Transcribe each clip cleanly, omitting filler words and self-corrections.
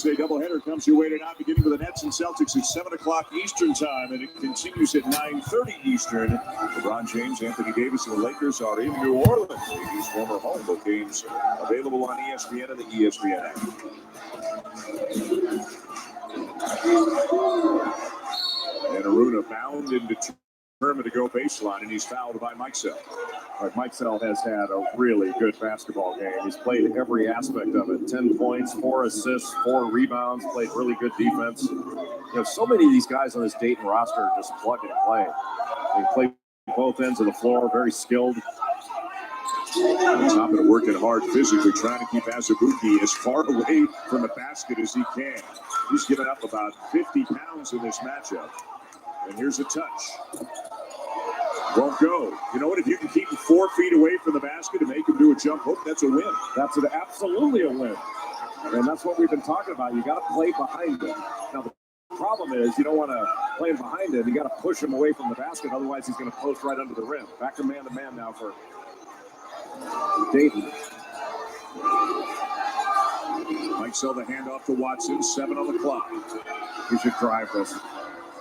Wednesday doubleheader comes your way tonight, beginning with the Nets and Celtics at 7 o'clock Eastern time, and it continues at 9:30 Eastern. LeBron James, Anthony Davis, and the Lakers are in New Orleans, AD's former home. Both games available on ESPN and the ESPN app. And Aruna bound and determined to go baseline, and he's fouled by Mike Sell. Right, Mike Sell has had a really good basketball game. He's played every aspect of it. 10 points, 4 assists, 4 rebounds, played really good defense. You know, so many of these guys on this Dayton roster are just plug and play. They play both ends of the floor, very skilled. Top of it, working hard physically, trying to keep Azubuike as far away from the basket as he can. He's given up about 50 pounds in this matchup. And here's a touch. Won't go. You know what? If you can keep him 4 feet away from the basket and make him do a jump hook, that's a win. That's absolutely a win. And that's what we've been talking about. You got to play behind him. Now, the problem is you don't want to play him behind him. You got to push him away from the basket. Otherwise, he's going to post right under the rim. Back to man now for Dayton. Mike Sell the handoff to Watson. 7 on the clock. He should drive this.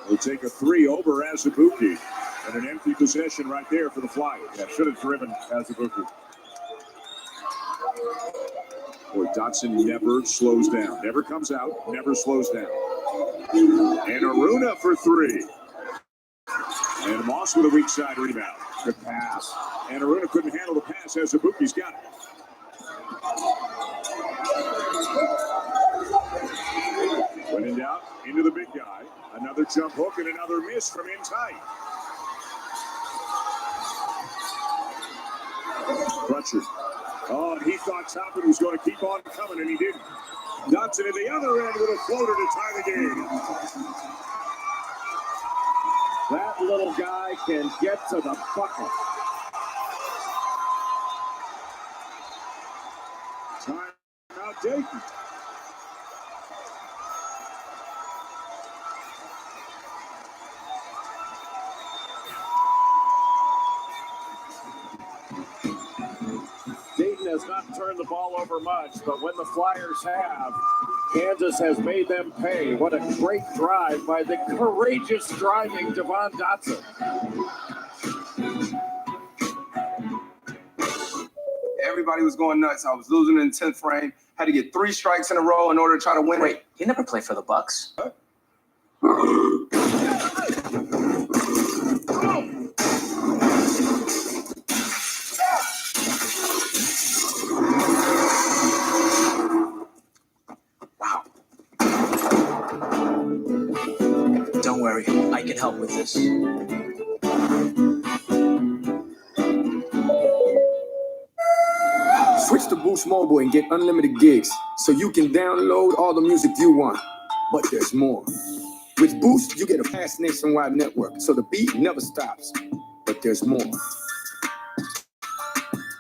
He'll take a 3 over Azubuike. And an empty possession right there for the Flyers. Yeah, should have driven Azubuike. Boy, Dotson never slows down. Never comes out, never slows down. And Aruna for 3. And Moss with a weak side rebound. Good pass. And Aruna couldn't handle the pass. Azubuike's got it. When in doubt, into the big guy. Another jump hook and another miss from in tight. Crutcher. Oh, and he thought Toppin was going to keep on coming, and he didn't. Dotson at the other end with a floater to tie the game. That little guy can get to the bucket. Time out Dayton. Has not turned the ball over much, but when the Flyers have, Kansas has made them pay. What a great drive by the courageous driving Devon Dotson. Everybody was going nuts. I was losing in 10th frame. Had to get 3 strikes in a row in order to try to win. Wait, you never played for the Bucks? Huh? Don't worry, I can help with this. Switch to Boost Mobile and get unlimited gigs so you can download all the music you want. But there's more. With Boost, you get a fast nationwide network, so the beat never stops. But there's more.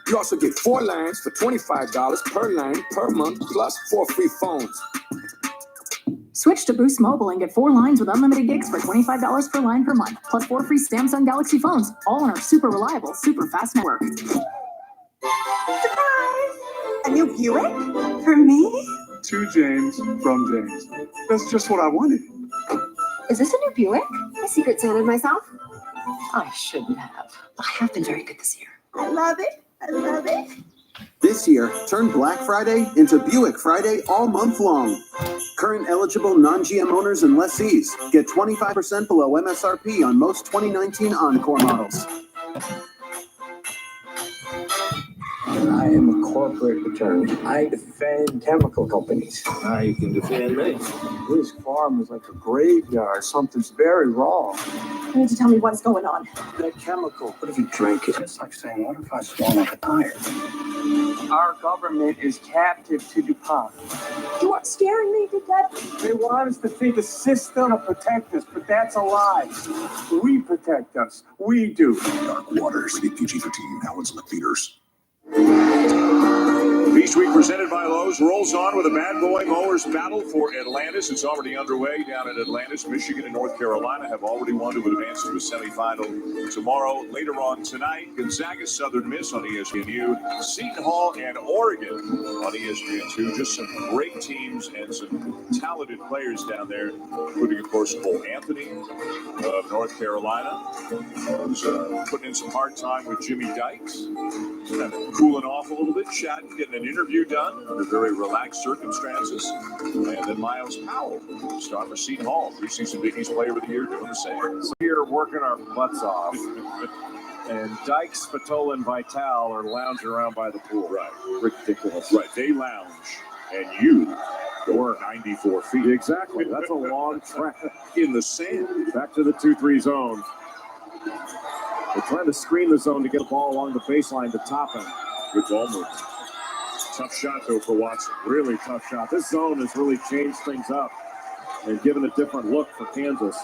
You also get 4 lines for $25 per line per month, plus 4 free phones. Switch to Boost Mobile and get 4 lines with unlimited gigs for $25 per line per month, plus 4 free Samsung Galaxy phones, all on our super reliable, super fast network. Surprise! A new Buick? For me? To James, from James. That's just what I wanted. Is this a new Buick? I Secret Santed myself. I shouldn't have. I have been very good this year. I love it. I love it. This year, turn Black Friday into Buick Friday all month long. Current eligible non-GM owners and lessees get 25% below MSRP on most 2019 Encore models. I am a corporate attorney. I defend chemical companies. Now you can defend me. This farm is like a graveyard. Something's very wrong. You need to tell me what's going on. That chemical, what if you drink it? It's like saying, what if I swallow a tire? Our government is captive to DuPont. You are scaring me to death. They want us to think the system will protect us, but that's a lie. We protect us. We do. Dark Waters, PG-13, now in select theaters. Beast Week presented by Lowe's rolls on with a bad boy mowers battle for Atlantis. It's already underway down in Atlantis. Michigan and North Carolina have already won to advance to the semifinal tomorrow. Later on tonight, Gonzaga Southern Miss on ESPNU, Seton Hall and Oregon on ESPN2. Just some great teams and some talented players down there, including, of course, Cole Anthony of North Carolina, who's putting in some hard time with Jimmy Dykes. Cooling off a little bit, chatting, getting an interview done under very relaxed circumstances. And then Miles Powell, star for Seton Hall, preseason Big East Player of the Year, doing the same. So here working our butts off. And Dykes, Spatola, and Vital are lounging around by the pool. Right. Ridiculous. Right. They lounge, and you go 94 feet. Exactly. That's a long track. In the sand. Back to the 2-3 zone. They're trying to screen the zone to get the ball along the baseline to Toppin. Good ball move. Tough shot, though, for Watson. Really tough shot. This zone has really changed things up and given a different look for Kansas.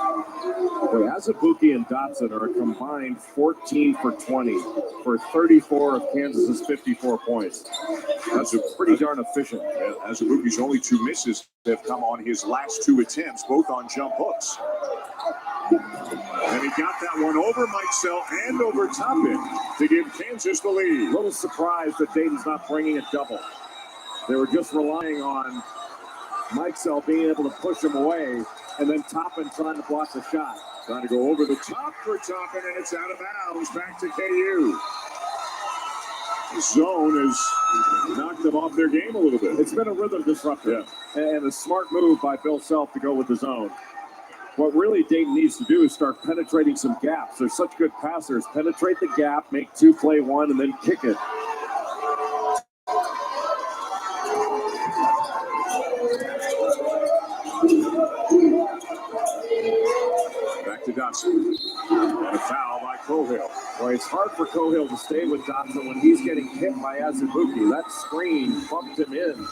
Boy, Azubuike and Dotson are a combined 14 for 20 for 34 of Kansas's 54 points. That's pretty darn efficient. Yeah, Azubuike's only 2 misses have come on his last 2 attempts, both on jump hooks. And he got that one over Mikesell and over Toppin to give Kansas the lead. A little surprised that Dayton's not bringing a double. They were just relying on Mikesell being able to push him away, and then Toppin trying to block the shot. Trying to go over the top for Toppin, and it's out of bounds. Back to KU. The zone has knocked them off their game a little bit. It's been a rhythm disruptor, and a smart move by Bill Self to go with the zone. What really Dayton needs to do is start penetrating some gaps. They're such good passers. Penetrate the gap, make 2 play 1, and then kick it. Back to Dotson. And a foul by Cohill. Boy, it's hard for Cohill to stay with Dotson when he's getting hit by Azubuike. That screen bumped him in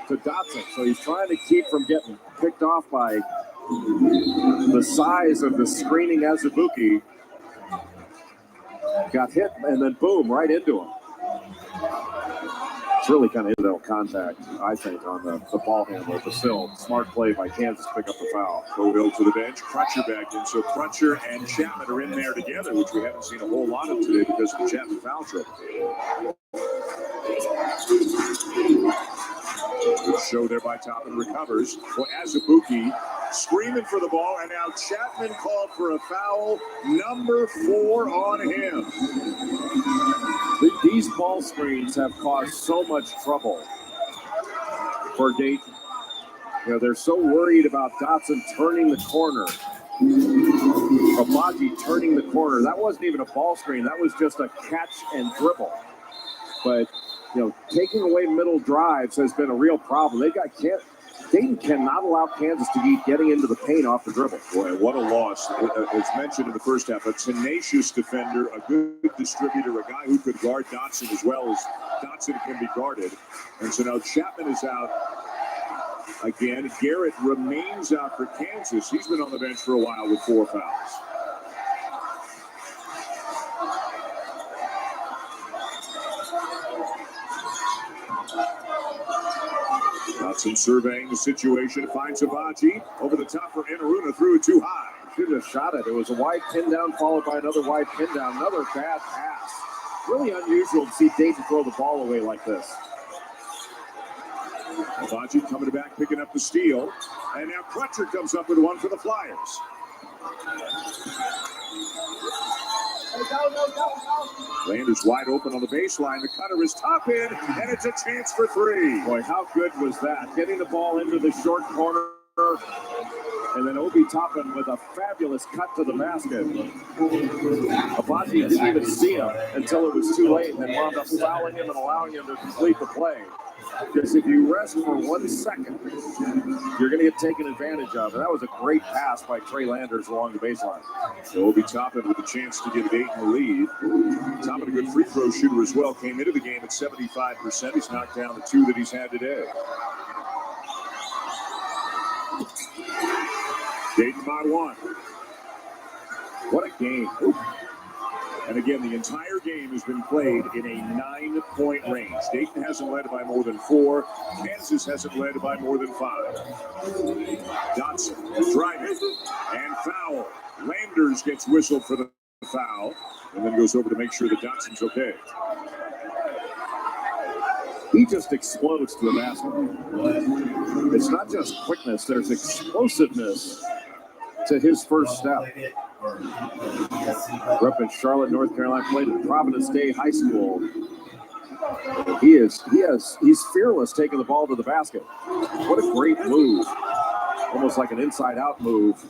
to Dotson. So he's trying to keep from getting picked off by the size of the screening Azubuike. Got hit and then boom, right into him. It's really kind of incidental contact, I think, on the ball handle, the sill. Smart play by Kansas to pick up the foul. Cohill to the bench, Crutcher back in. So Crutcher and Chapman are in there together, which we haven't seen a whole lot of today because of the Chapman foul trouble. Good show there by Toppin, recovers. Well, Azubuike screaming for the ball, and now Chapman called for a foul, number 4 on him. These ball screens have caused so much trouble for Dayton. You know, they're so worried about Dotson turning the corner. Abaji turning the corner. That wasn't even a ball screen. That was just a catch and dribble. But, you know, taking away middle drives has been a real problem. Dayton cannot allow Kansas to keep getting into the paint off the dribble. Boy, what a loss. As mentioned in the first half, a tenacious defender, a good distributor, a guy who could guard Dotson as well as Dotson can be guarded. And so now Chapman is out again. Garrett remains out for Kansas. He's been on the bench for a while with 4 fouls. Dotson surveying the situation, finds Abaji over the top for Enaruna, threw it too high. Should have shot it. It was a wide pin down followed by another wide pin down. Another bad pass. Really unusual to see Dayton throw the ball away like this. Abaji coming back, picking up the steal. And now Crutcher comes up with one for the Flyers. Landers wide open on the baseline. The cutter is Toppin, and it's a chance for 3. Boy, how good was that? Getting the ball into the short corner, and then Obi Toppin with a fabulous cut to the basket. Abaji didn't even see him until it was too late and wound up fouling him and allowing him to complete the play. Because if you rest for 1 second, you're going to get taken advantage of. And that was a great pass by Trey Landers along the baseline. So Obi Toppin with a chance to give Dayton the lead. Toppin, a good free throw shooter as well, came into the game at 75%. He's knocked down the 2 that he's had today. Dayton by 1. What a game. Ooh. And again, the entire game has been played in a 9-point range. Dayton hasn't led by more than 4. Kansas hasn't led by more than 5. Dotson driving and foul. Landers gets whistled for the foul and then goes over to make sure that Dotson's okay. He just explodes to the basket. It's not just quickness, there's explosiveness to his first step. Grew up in Charlotte, North Carolina, played at Providence Day High School. He's fearless taking the ball to the basket. What a great move. Almost like an inside-out move.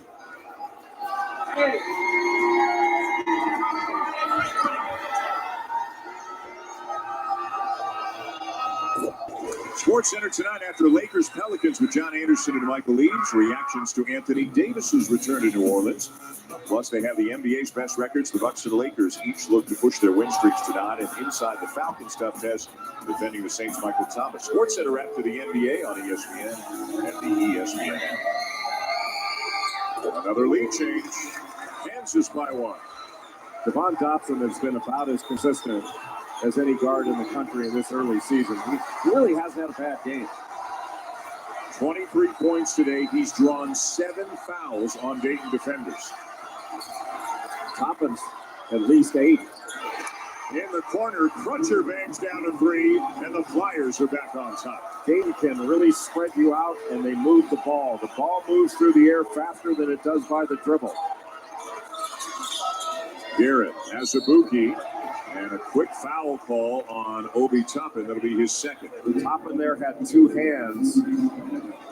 Sports Center tonight after Lakers Pelicans with John Anderson and Michael Eaves. Reactions to Anthony Davis's return to New Orleans. Plus, they have the NBA's best records. The Bucks and the Lakers each look to push their win streaks tonight. And inside the Falcons tough test, defending the Saints' Michael Thomas. Sports Center after the NBA on ESPN and the ESPN app. Another lead change. Kansas by 1. Devon Dotson has been about as consistent as any guard in the country in this early season. He really hasn't had a bad game. 23 points today. He's drawn 7 fouls on Dayton defenders. Toppin's at least 8. In the corner, Crutcher bangs down a 3, and the Flyers are back on top. Dayton can really spread you out, and they move the ball. The ball moves through the air faster than it does by the dribble. Garrett has a Azubuike, and a quick foul call on Obi Toppin. That'll be his second. Toppin there had 2 hands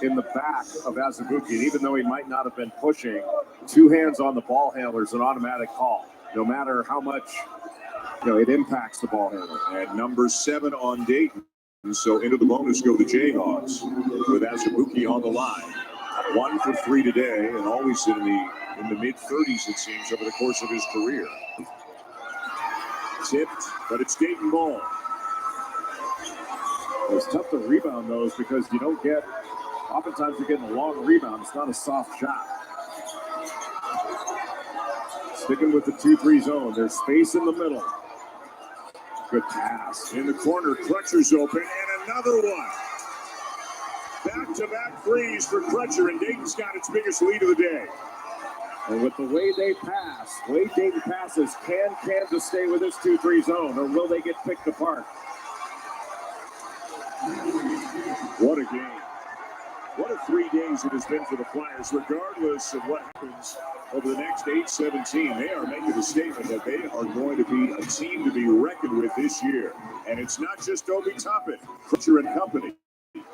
in the back of Azubuike, and even though he might not have been pushing, 2 hands on the ball handler is an automatic call, no matter how much it impacts the ball handler. And number 7 on Dayton. So into the bonus go the Jayhawks with Azubuike on the line. 1 for 3 today, and always in the mid-30s, it seems, over the course of his career. Tipped, but it's Dayton ball. It's tough to rebound those because you don't get, oftentimes you're getting a long rebound. It's not a soft shot. Sticking with the 2-3 zone. There's space in the middle. Good pass. In the corner, Crutcher's open, and another one. Back-to-back threes for Crutcher, and Dayton's got its biggest lead of the day. And with the way they pass, the way Dayton passes, can Kansas stay with this 2-3 zone, or will they get picked apart? What a game. What a 3 days it has been for the Flyers. Regardless of what happens over the next 8-17, they are making a statement that they are going to be a team to be reckoned with this year. And it's not just Obi Toppin, Crutcher and company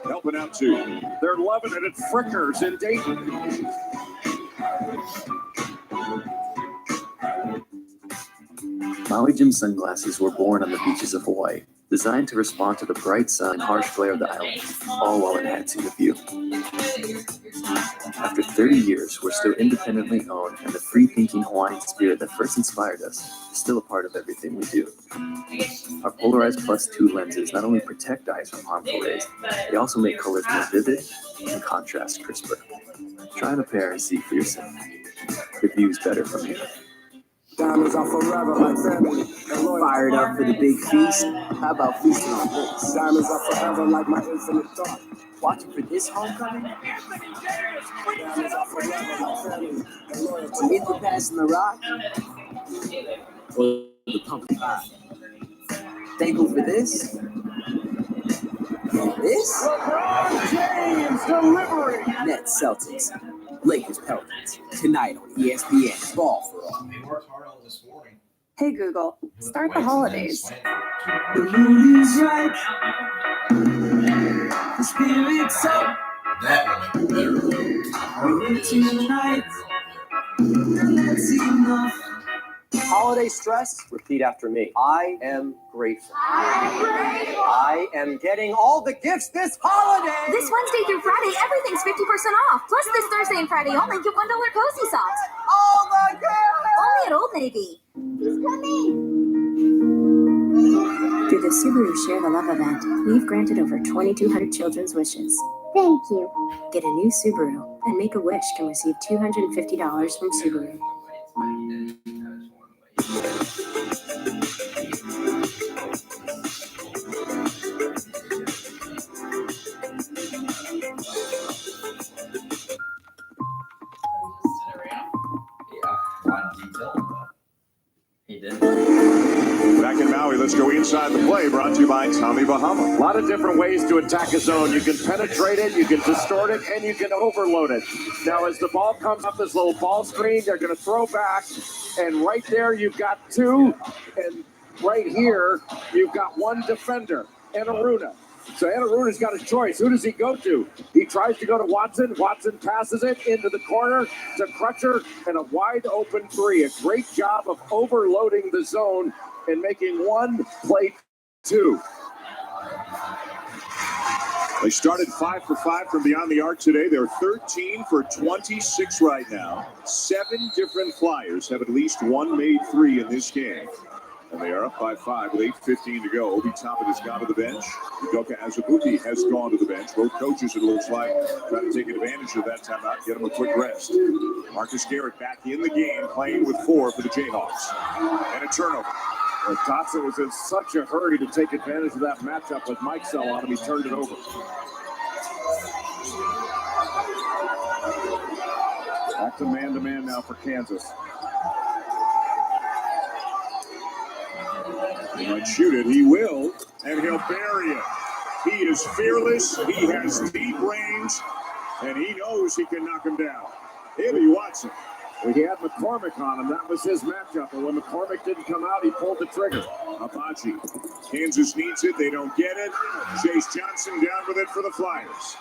helping out too. They're loving it at Frickers in Dayton. Maui gym sunglasses were born on the beaches of Hawaii, designed to respond to the bright sun and harsh glare of the island, all while enhancing the view. After 30 years, we're still independently owned, and the free-thinking Hawaiian spirit that first inspired us is still a part of everything we do. Our Polarized Plus 2 lenses not only protect eyes from harmful rays, they also make colors more vivid and contrast crisper. Try on a pair and see for yourself. The view's better from here. Diamonds are forever like family. Fired up for the big feast? How about feasting on this? Diamonds are forever like my infinite thought. Watching for this homecoming? Diamonds are forever like family. Is the pass in the rock? Or the pumpkin pie? Thankful for this? This? LeBron James delivering! Nets Celtics. Lakers Pelicans. Tonight on ESPN. Ball for all. Hey Google, start the holidays. The mood is right. The spirit's up. We're here tonight. That's enough. Holiday stress? Repeat after me. I am grateful. I am getting all the gifts this holiday. This Wednesday through Friday, everything's 50% off. Plus this Thursday and Friday only, get $1 cozy socks. Oh my God! Only at Old Navy. He's coming. Through the Subaru Share the Love event, we've granted over 2,200 children's wishes. Thank you. Get a new Subaru, and Make-A-Wish can receive $250 from Subaru. Maui. Let's go inside the play, brought to you by Tommy Bahama. A lot of different ways to attack a zone. You can penetrate it, you can distort it, and you can overload it. Now, as the ball comes up this little ball screen, they're going to throw back, and right there you've got two, and right here you've got one defender, Anaruna. So Anaruna's got a choice. Who does he go to? He tries to go to Watson. Watson passes it into the corner to Crutcher, and a wide open three. A great job of overloading the zone and making one play two. They started 5 for 5 from beyond the arc today. They're 13 for 26 right now. 7 different Flyers have at least one made three in this game. And they are up by 5 with 8:15 to go. Obi Toppin has gone to the bench. Udoka Azubuike has gone to the bench. Both coaches, it looks like, trying to take advantage of that timeout, get him a quick rest. Marcus Garrett back in the game, playing with 4 for the Jayhawks. And a turnover. Well, Dotson was in such a hurry to take advantage of that matchup with Mike Sell on him. He turned it over. Back to man now for Kansas. He might shoot it. He will, and he'll bury it. He is fearless. He has deep range, and he knows he can knock him down. Haley Watson. Well, he had McCormick on him. That was his matchup. And when McCormick didn't come out, he pulled the trigger. Apache. Kansas needs it. They don't get it. Chase Johnson down with it for the Flyers.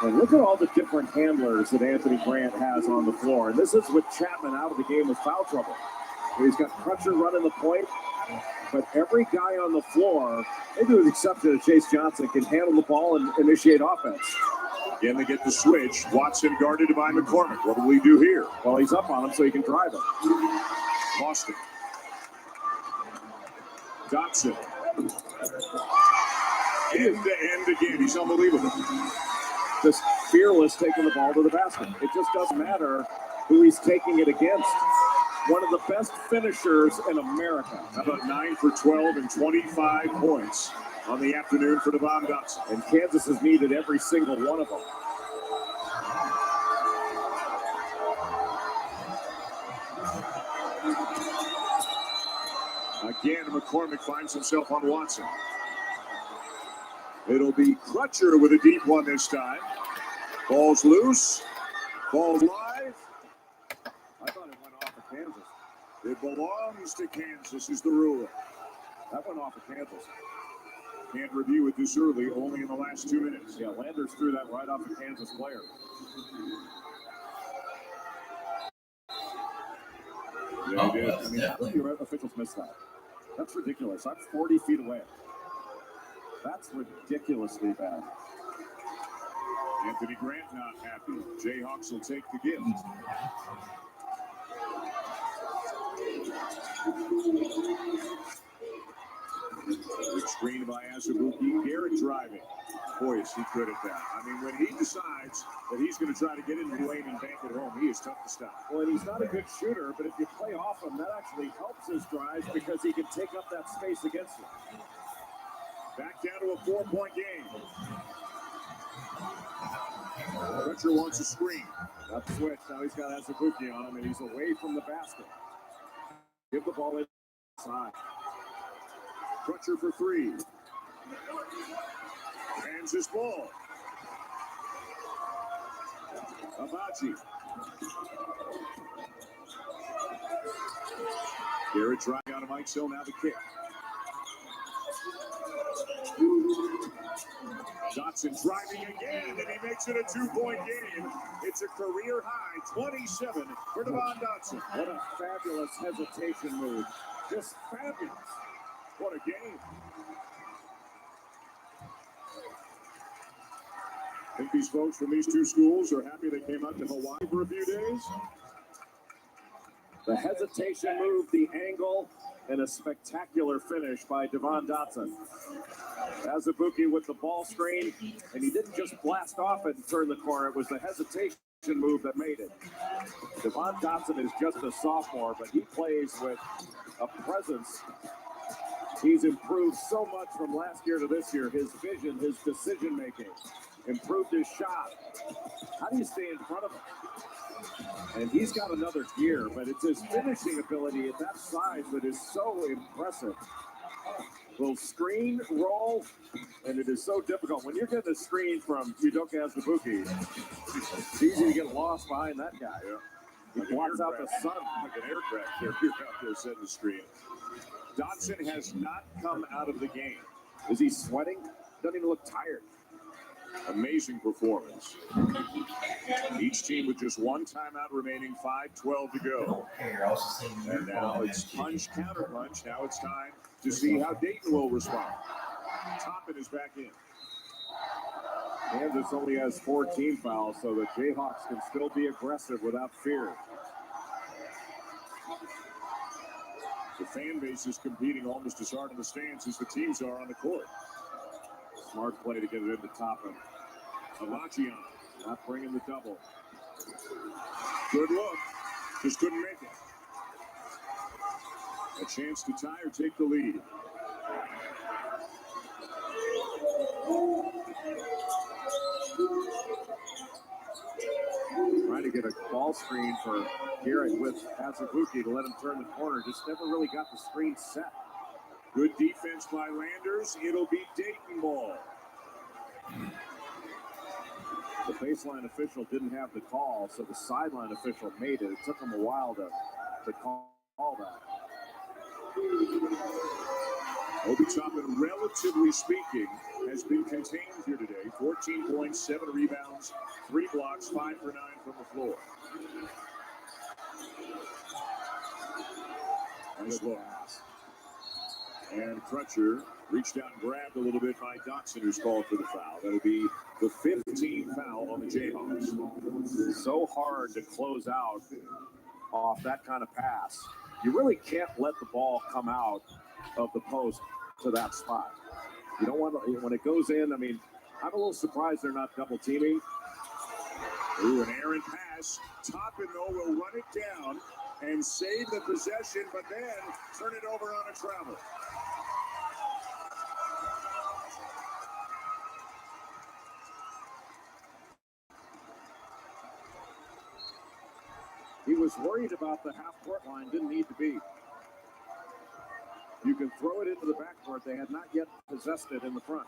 And look at all the different handlers that Anthony Grant has on the floor. And this is with Chapman out of the game with foul trouble. He's got Crutcher running the point. But every guy on the floor, maybe with the exception of Chase Johnson, can handle the ball and initiate offense. Again, they get the switch. Watson guarded by McCormick. What will he do here? Well, he's up on him so he can drive it. Boston. Dotson. End to end again. He's unbelievable. Just fearless taking the ball to the basket. It just doesn't matter who he's taking it against. One of the best finishers in America. How about 9 for 12 and 25 points on the afternoon for Devon Dotson. And Kansas has needed every single one of them. Again, McCormick finds himself on Watson. It'll be Crutcher with a deep one this time. Ball's loose. Ball's live. I thought it went off of Kansas. It belongs to Kansas is the rule. That went off of Kansas. Can't review it this early, only in the last 2 minutes. Yeah, Landers threw that right off the Kansas player. Yeah, he did. I mean, how many officials missed that? That's ridiculous. I'm 40 feet away. That's ridiculously bad. Anthony Grant not happy. Jayhawks will take the gift. Good screen by Azubuike. Garrett driving. Boy, is he good at that. I mean, when he decides that he's going to try to get into the lane and bank it home, he is tough to stop. Well, and he's not a good shooter, but if you play off him, that actually helps his drives because he can take up that space against you. Back down to a 4-point game. Crutcher wants a screen. Got the switch. Now he's got Azubuike on him, and he's away from the basket. Give the ball inside. Crutcher for 3. Kansas ball. Abachi. Garrett trying out of Mike Sill. Now the kick. Dotson driving again, and he makes it a 2-point game. It's a career high, 27 for Devon Dotson. What a fabulous hesitation move. Just fabulous. What a game. I think these folks from these two schools are happy they came out to Hawaii for a few days. The hesitation move, the angle, and a spectacular finish by Devon Dotson. Azubuike with the ball screen, and he didn't just blast off it and turn the corner. It was the hesitation move that made it. Devon Dotson is just a sophomore, but he plays with a presence. He's improved so much from last year to this year. His vision, his decision-making, improved his shot. How do you stay in front of him? And he's got another gear, but it's his finishing ability at that size that is so impressive. Will screen, roll, and it is so difficult. When you're getting a screen from Udoka Azubuike, it's easy to get lost behind that guy. He blocks out the sun like an aircraft carrier out there setting the screen. Dotson has not come out of the game. Is he sweating? Doesn't even look tired. Amazing performance. Each team with just one timeout remaining, 5:12 to go. And now it's punch, counter punch. Now it's time to see how Dayton will respond. Toppin is back in. Kansas only has 14 fouls, so the Jayhawks can still be aggressive without fear. The fan base is competing almost as hard in the stands as the teams are on the court. Smart play to get it into Toppin. Alachian not bringing the double. Good look. Just couldn't make it. A chance to tie or take the lead. Trying to get a ball screen for Garrett with Azubuike to let him turn the corner. Just never really got the screen set. Good defense by Landers. It'll be Dayton ball. The baseline official didn't have the call, so the sideline official made it. It took him a while to call that. Obi Toppin, relatively speaking, has been contained here today. 14 points, 7 rebounds, 3 blocks, 5 for 9 from the floor. Nice look. And Crutcher reached out and grabbed a little bit by Dotson, who's called for the foul. That'll be the 15th foul on the Jayhawks. So hard to close out off that kind of pass. You really can't let the ball come out of the post to that spot. You don't want to, when it goes in, I mean, I'm a little surprised they're not double teaming. Ooh, an errant pass. Toppin, though, will run it down and save the possession, but then turn it over on a travel. He was worried about the half-court line, didn't need to be. You can throw it into the backcourt. They had not yet possessed it in the front.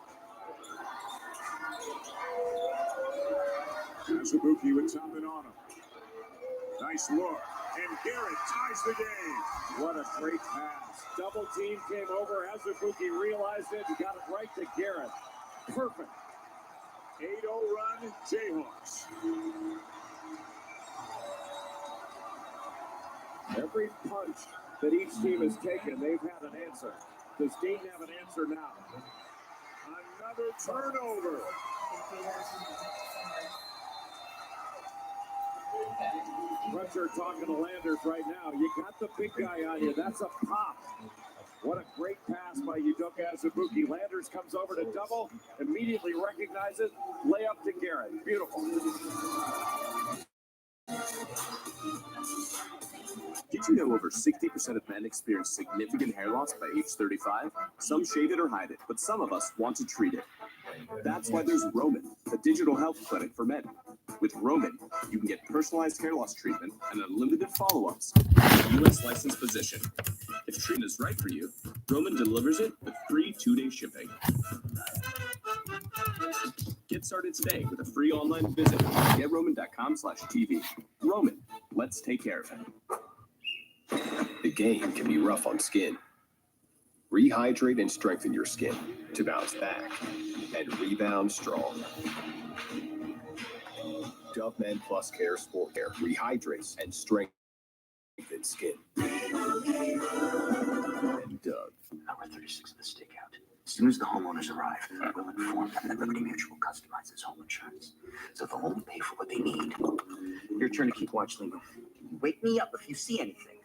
Azubuike with Toppin on him. Nice look. And Garrett ties the game. What a great pass. Double team came over. Azubuike realized it and got it right to Garrett. Perfect. 8-0 run, Jayhawks. Every punch that each team has taken, they've had an answer. Does Dayton have an answer now? Another turnover. Crutcher talking to Landers right now. You got the big guy on you. That's a pop. What a great pass by Udoka Azubuike. Landers comes over to double, immediately recognizes, layup to Garrett. Beautiful. Did you know over 60% of men experience significant hair loss by age 35? Some shave it or hide it, but some of us want to treat it. That's why there's Roman, a digital health clinic for men. With Roman, you can get personalized hair loss treatment and unlimited follow-ups from a U.S. licensed physician. If treatment is right for you, Roman delivers it with free 2-day shipping. Get started today with a free online visit at GetRoman.com/TV. Roman, let's take care of it. The game can be rough on skin. Rehydrate and strengthen your skin to bounce back and rebound strong. Dove Men Plus Care Sport Care rehydrates and strengthens skin. And Dove. Hour 36 of the stakeout. As soon as the homeowners arrive, we'll inform them that Liberty Mutual customizes home insurance, so they'll only pay for what they need. Your turn to keep watch, Lingo. Wake me up if you see anything.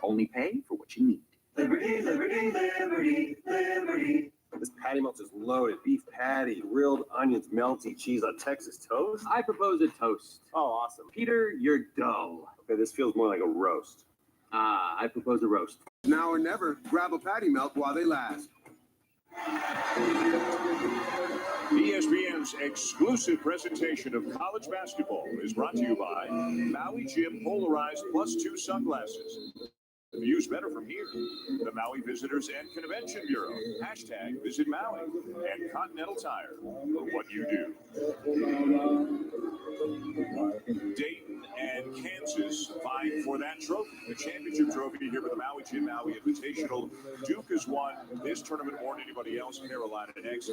Only pay for what you need. Liberty, liberty, liberty, liberty. This patty melt is loaded. Beef patty, grilled onions, melty cheese on Texas toast. I propose a toast. Oh, awesome. Peter, you're dull. Okay, this feels more like a roast. I propose a roast. Now or never, grab a patty melt while they last. ESPN's exclusive presentation of college basketball is brought to you by Maui Gym Polarized +2 sunglasses. Views better from here. The Maui Visitors and Convention Bureau. Hashtag Visit Maui. And Continental Tire. For what you do. Dayton and Kansas vying for that trophy. The championship trophy here with the Maui Gym Maui Invitational. Duke has won this tournament more than anybody else. Carolina next.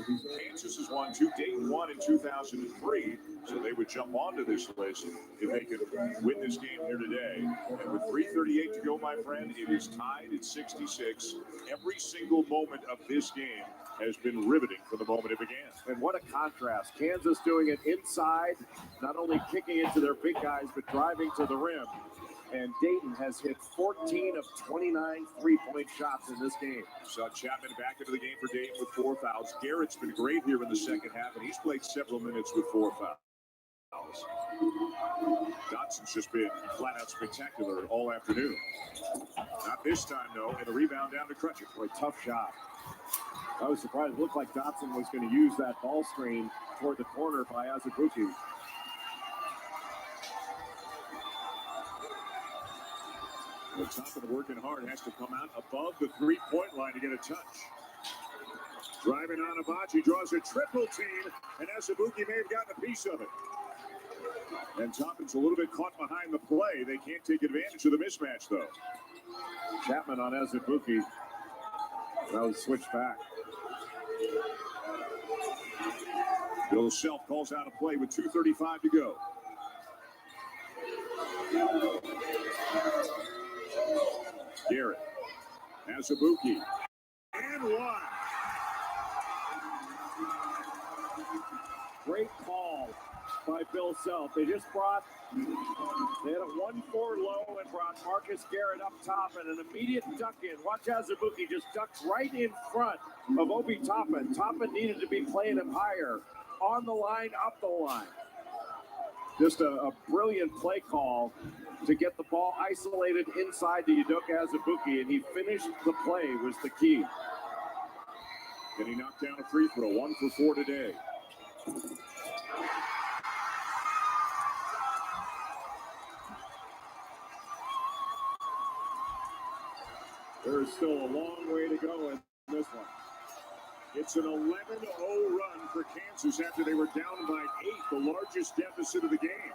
Kansas has won 2. Dayton won in 2003. So they would jump onto this list if they could win this game here today. And with 3:38 to go, my friend, it is tied at 66. Every single moment of this game has been riveting from the moment it began. And what a contrast. Kansas doing it inside, not only kicking into their big guys, but driving to the rim. And Dayton has hit 14 of 29 three-point shots in this game. Saw Chapman back into the game for Dayton with 4 fouls. Garrett's been great here in the second half, and he's played several minutes with 4 fouls. Dotson's just been flat out spectacular all afternoon. Not this time, though, and a rebound down to Crutcher. Boy, tough shot. I was surprised. It looked like Dotson was going to use that ball screen toward the corner by Azubuike. The top of the working hard has to come out above the three-point line to get a touch. Driving on Abachi, draws a triple team, and Azubuike may have gotten a piece of it. And Toppin's a little bit caught behind the play. They can't take advantage of the mismatch, though. Chapman on Azubuike. That was switched back. Bill Self calls out a play with 2:35 to go. Garrett, Azubuike, and one. Great call by Bill Self. They had a 1-4 low and brought Marcus Garrett up top and an immediate duck in. Watch Azubuike just ducks right in front of Obi Toppin. Toppin needed to be playing him higher. On the line, up the line. Just a brilliant play call to get the ball isolated inside to Udoka Azubuike, and he finished the play was the key. And he knocked down a free throw, 1 for 4 today. There is still a long way to go in this one. It's an 11-0 run for Kansas after they were down by 8, the largest deficit of the game.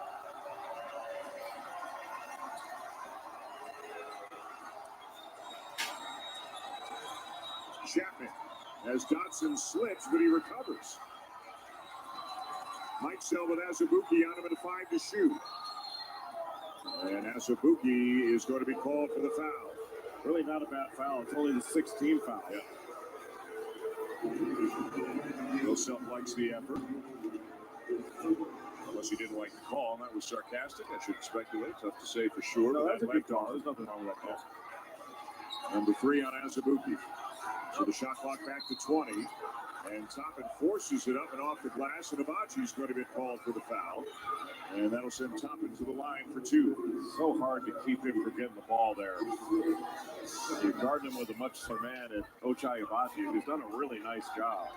Chapman, as Dotson slips, but he recovers. Mike Sell with Azubuike on him at a 5 to shoot. And Azubuike is going to be called for the foul. Really not a bad foul. It's only the 16th foul. Yeah. Bill Self likes the effort. Unless he didn't like the call, and that was sarcastic. I shouldn't speculate. Tough to say for sure. No, that's a good call. There's nothing wrong with that call. Number 3 on Azubuike. So the shot clock back to 20. And Toppin forces it up and off the glass, and Abachi's going to be called for the foul. And that'll send Toppin to the line for 2. So hard to keep him from getting the ball there. You're guarding him with a much smaller man at Ochai Abachi, who's done a really nice job.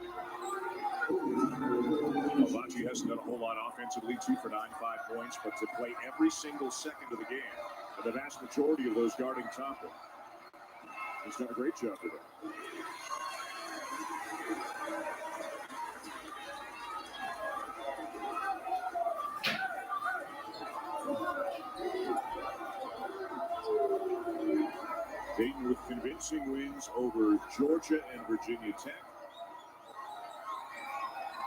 Abachi hasn't done a whole lot offensively, 2 for 9, 5 points, but to play every single second of the game, and the vast majority of those guarding Toppin, he's done a great job with it. Dayton with convincing wins over Georgia and Virginia Tech.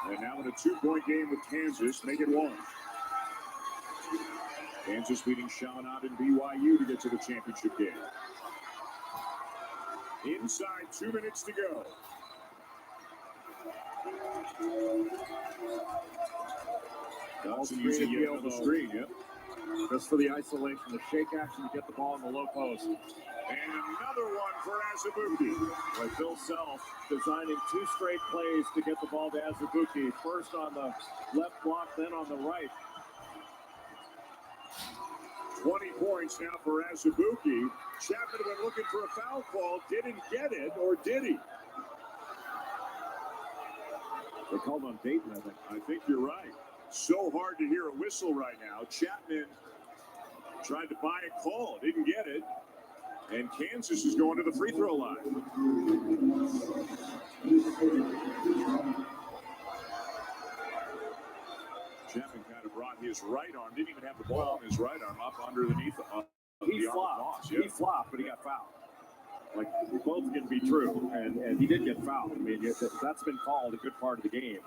And now in a 2-point game with Kansas, make it 1. Kansas beating Chaminade and BYU to get to the championship game. Inside 2 minutes to go. Dawson using yet another screen, yep. Just for the isolation, the shake action to get the ball in the low post. And another one for Azubuike. With Bill Self designing 2 straight plays to get the ball to Azubuike. First on the left block, then on the right. 20 points now for Azubuike. Chapman had been looking for a foul call, didn't get it, or did he? They called on Dayton, I think. I think you're right. So hard to hear a whistle right now. Chapman tried to buy a call, didn't get it. And Kansas is going to the free throw line. Chapman kind of brought his right arm, didn't even have the ball on his right arm, up underneath. He flopped. He flopped, but he got fouled. Like, both can be true, and he did get fouled. I mean, that's been called a good part of the game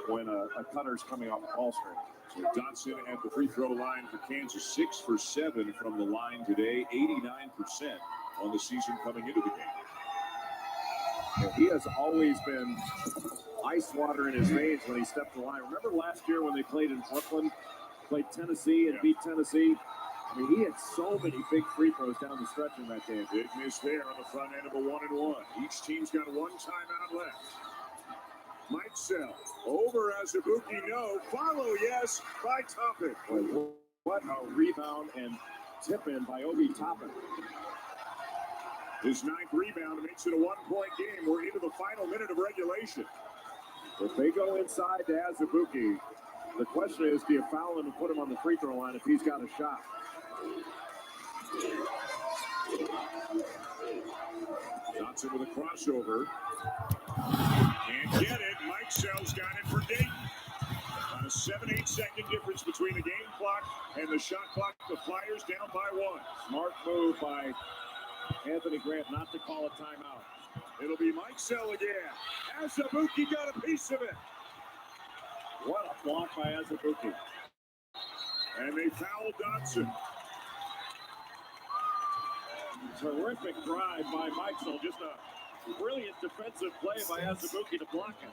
when a cutter's coming off the ball screen. So Dotson at the free throw line for Kansas, 6 for 7 from the line today, 89% on the season coming into the game. And he has always been ice water in his veins when he stepped the line. Remember last year when they played in Brooklyn, played Tennessee and beat Tennessee? I mean, he had so many big free throws down the stretch in that game. Big miss there on the front end of a 1-and-1. Each team's got one timeout left. Mike Sell over Azubuike, no. Follow, yes, by Toppin. What a rebound and tip in by Obi Toppin. His 9th rebound makes it a 1-point game. We're into the final minute of regulation. If they go inside to Azubuike, the question is, do you foul him and put him on the free throw line if he's got a shot? Johnson with a crossover. Can't get it. Mike Sell's got it for Dayton. On a 7-8 second difference between the game clock and the shot clock. The Flyers down by 1. Smart move by Anthony Grant not to call a timeout. It'll be Mike Sell again. Azubuike got a piece of it. What a block by Azubuike. And they fouled Dotson. Terrific drive by Mikesell. Just a brilliant defensive play by Azubuike to block him.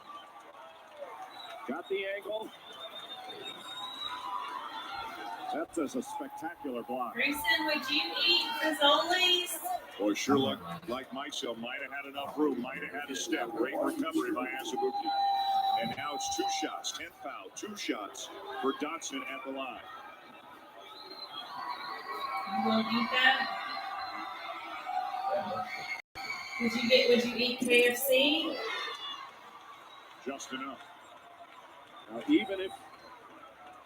Got the angle. That's a spectacular block. Grayson, would you eat fazoli's? Boy, sure looked like Mikesell might have had enough room, might have had a step. Great recovery by Azubuike. And now it's 2 shots, 10th foul, 2 shots for Dotson at the line. You won't eat that? Would you eat KFC? Just enough. Now, even if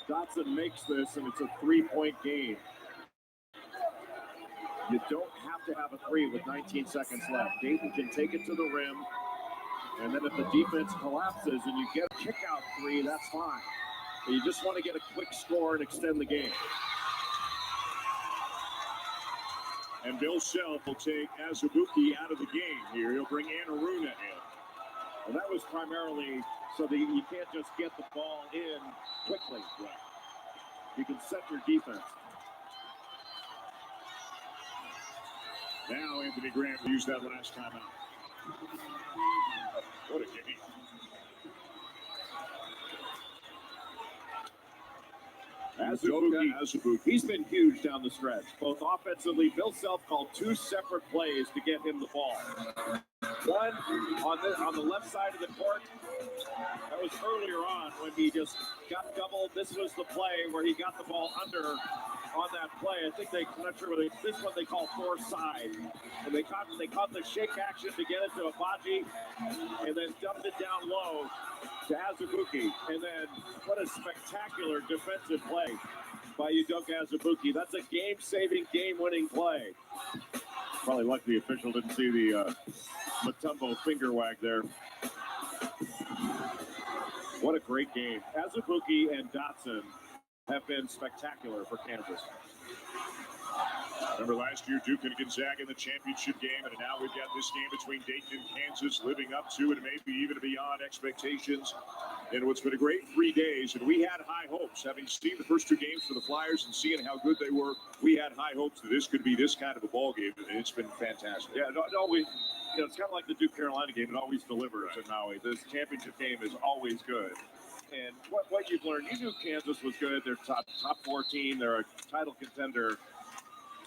Dotson makes this and it's a 3-point game, you don't have to have a 3 with 19 seconds left. Dayton can take it to the rim, and then if the defense collapses and you get a kick-out 3, that's fine. But you just want to get a quick score and extend the game. And Bill Self will take Azubuike out of the game here. He'll bring Anaruna in. Well, that was primarily so that you can't just get the ball in quickly. You can set your defense. Now Anthony Grant used that last timeout. What a game. Azubuike, he's been huge down the stretch, both offensively. Bill Self called 2 separate plays to get him the ball. One on the left side of the court. That was earlier on when he just got doubled. This was the play where he got the ball under on that play. I think I'm not sure what this one they call 4 side. And they caught the shake action to get it to Abaji, and then dumped it down low to Azubuike. And then what a spectacular defensive play by Udoka Azubuike. That's a game-saving, game-winning play. Probably lucky the official didn't see the Mutombo finger wag there. What a great game. Azubuike and Dotson have been spectacular for Kansas. Remember last year, Duke and Gonzaga in the championship game, and now we've got this game between Dayton and Kansas living up to and maybe even beyond expectations in what's been a great 3 days. And we had high hopes. Having seen the first 2 games for the Flyers and seeing how good they were, we had high hopes that this could be this kind of a ball game, and it's been fantastic. Yeah, it's kind of like the Duke-Carolina game. It always delivers at Maui. This championship game is always good. And what you've learned, you knew Kansas was good. They're top 4 team. They're a title contender.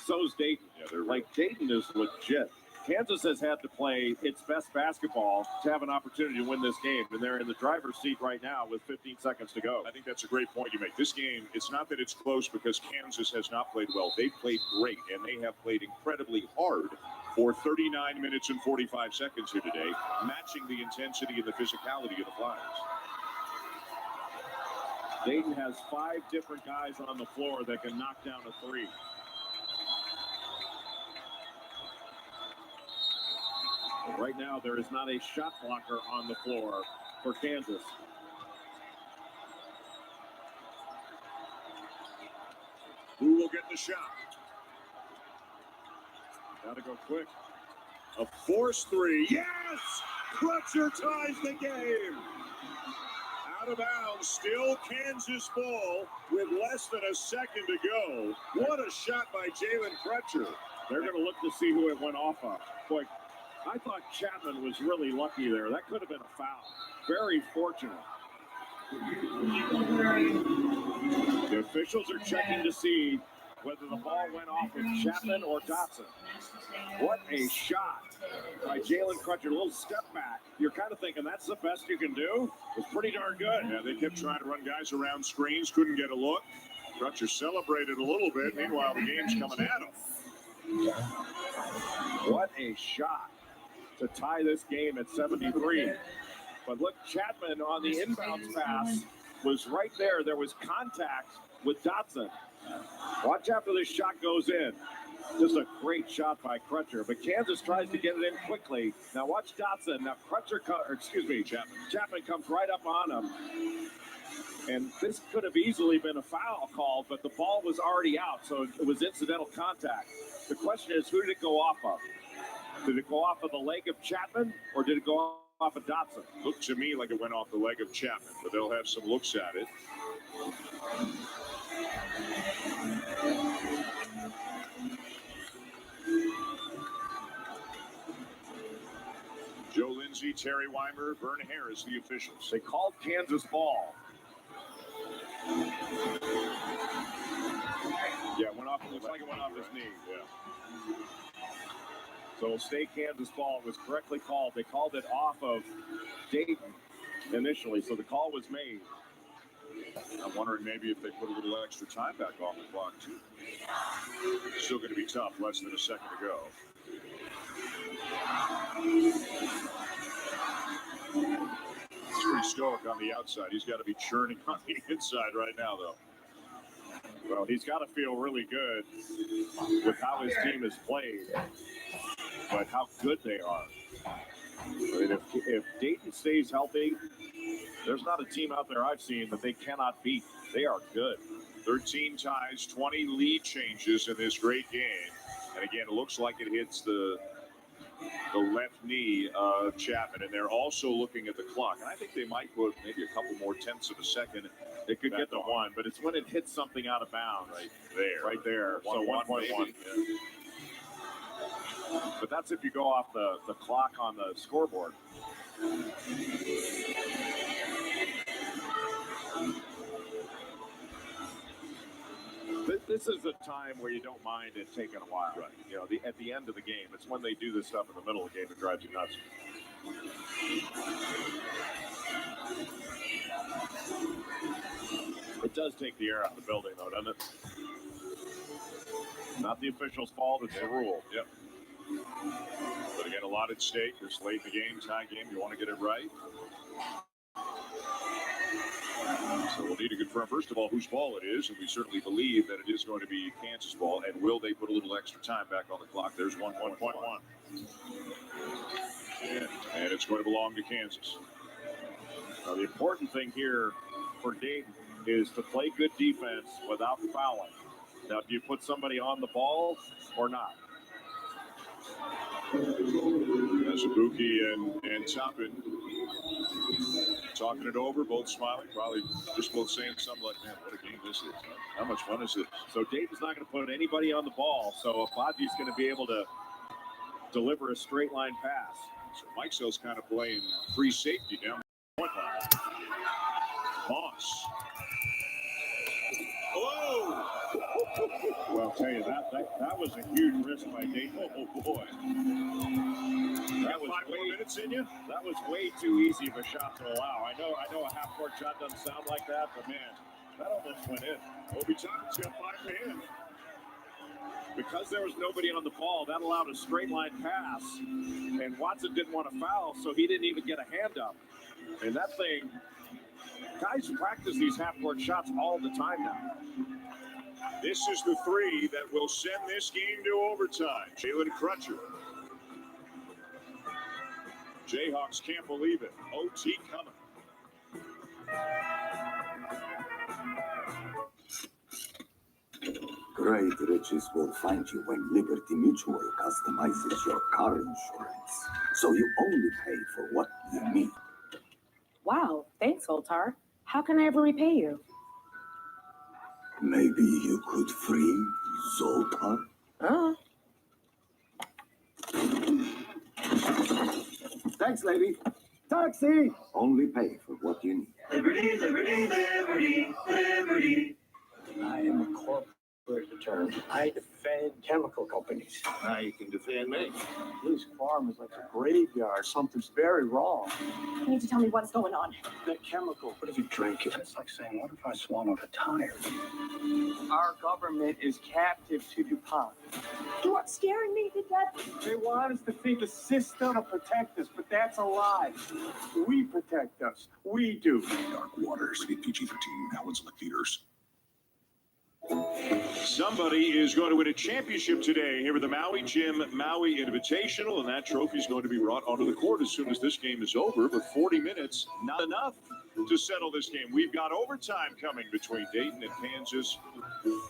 So's Dayton. Yeah, they're like Dayton is legit. Kansas has had to play its best basketball to have an opportunity to win this game, and they're in the driver's seat right now with 15 seconds to go. I think that's a great point you make. This game, it's not that it's close because Kansas has not played well. They've played great, and they have played incredibly hard for 39 minutes and 45 seconds here today, matching the intensity and the physicality of the Flyers. Dayton has 5 different guys on the floor that can knock down a three. Right now, there is not a shot blocker on the floor for Kansas. Who will get the shot? Got to go quick. A forced three. Yes! Crutcher ties the game. Out of bounds, still Kansas ball with less than a second to go. What a shot by Jalen Crutcher. They're going to look to see who it went off of. Boy, I thought Chapman was really lucky there. That could have been a foul. Very fortunate. The officials are checking to see whether the ball went off of Chapman or Dotson. What a shot by Jalen Crutcher. A little step back. You're kind of thinking that's the best you can do. It's pretty darn good. Yeah, they kept trying to run guys around screens, couldn't get a look. Crutcher celebrated a little bit. Meanwhile, the game's coming at him. What a shot to tie this game at 73. But look, Chapman on the inbounds pass was right there. There was contact with Dotson. Watch after this shot goes in. Just a great shot by Crutcher. But Kansas tries to get it in quickly. Now watch Dotson. Now Chapman comes right up on him. And this could have easily been a foul call, but the ball was already out, so it was incidental contact. The question is, who did it go off of? Did it go off of the leg of Chapman, or did it go off of Dotson? Looked to me like it went off the leg of Chapman, but they'll have some looks at it. Joe Lindsay, Terry Weimer, Vern Harris, the officials. They called Kansas ball. Yeah, it went off. Looks like it went off his knee. Yeah. So it'll stay Kansas ball. It was correctly called. They called it off of Dayton initially, so the call was made. I'm wondering maybe if they put a little extra time back on the clock, too. Still going to be tough, less than a second to go. He's pretty stoic on the outside. He's got to be churning on the inside right now, though. Well, he's got to feel really good with how his team has played, but how good they are. I mean, if Dayton stays healthy, there's not a team out there I've seen that they cannot beat. They are good. 13 ties, 20 lead changes in this great game. And again, it looks like it hits the left knee of Chapman. And they're also looking at the clock. And I think they might put maybe a couple more tenths of a second. It could get to 1, but it's when it hits something out of bounds. Right there. So 1.1. Yeah. But that's if you go off the clock on the scoreboard. This is a time where you don't mind it taking a while. Right. You know, at the end of the game, it's when they do this stuff in the middle of the game that drives you nuts. It does take the air out of the building, though, doesn't it? Not the official's fault, it's the rule. Yep. But again, a lot at stake. This late in the game, tie game, you want to get it right. So we'll need to confirm, first of all, whose ball it is, and we certainly believe that it is going to be Kansas ball. And will they put a little extra time back on the clock? There's 1.1. And it's going to belong to Kansas. Now, the important thing here for Dayton is to play good defense without fouling. Now, do you put somebody on the ball or not? Azubuike and Toppin talking it over, both smiling, probably just both saying something like, man, what a game this is. Huh? How much fun is this? So Dayton's not going to put anybody on the ball, so Abaji's going to be able to deliver a straight line pass. So Mike Sells kind of playing free safety down the point line. Moss. Whoa! Well, I'll tell you, that was a huge risk by Dayton. Oh, boy. That was 5 more minutes in you? That was way too easy of a shot to allow. I know a half-court shot doesn't sound like that, but man, that almost went in. Obi Toppin's got 5 to him. Because there was nobody on the ball, that allowed a straight line pass, and Watson didn't want to foul, so he didn't even get a hand up. And that thing, guys practice these half-court shots all the time now. This is the 3 that will send this game to overtime. Jalen Crutcher. Jayhawks can't believe it. OT coming. Great riches will find you when Liberty Mutual customizes your car insurance, so you only pay for what you need. Wow, thanks, Zoltar. How can I ever repay you? Maybe you could free Zoltar? Thanks, lady. Taxi! Only pay for what you need. Liberty, liberty, liberty, liberty. I am a corporate attorney. I defend chemical companies. Now you can defend me. This farm is like a graveyard. Something's very wrong. You need to tell me what's going on. That chemical, what if you drink it? It's like saying, what if I swallowed a tire? Our government is captive to DuPont. You are scaring me to death. They want us to think the system will protect us, but that's a lie. We protect us. We do. Dark Waters, PG-13, Allen's in the theaters. Somebody is going to win a championship today here at the Maui Gym Maui Invitational, and that trophy is going to be brought onto the court as soon as this game is over. But 40 minutes, not enough to settle this game. We've got overtime coming between Dayton and Kansas,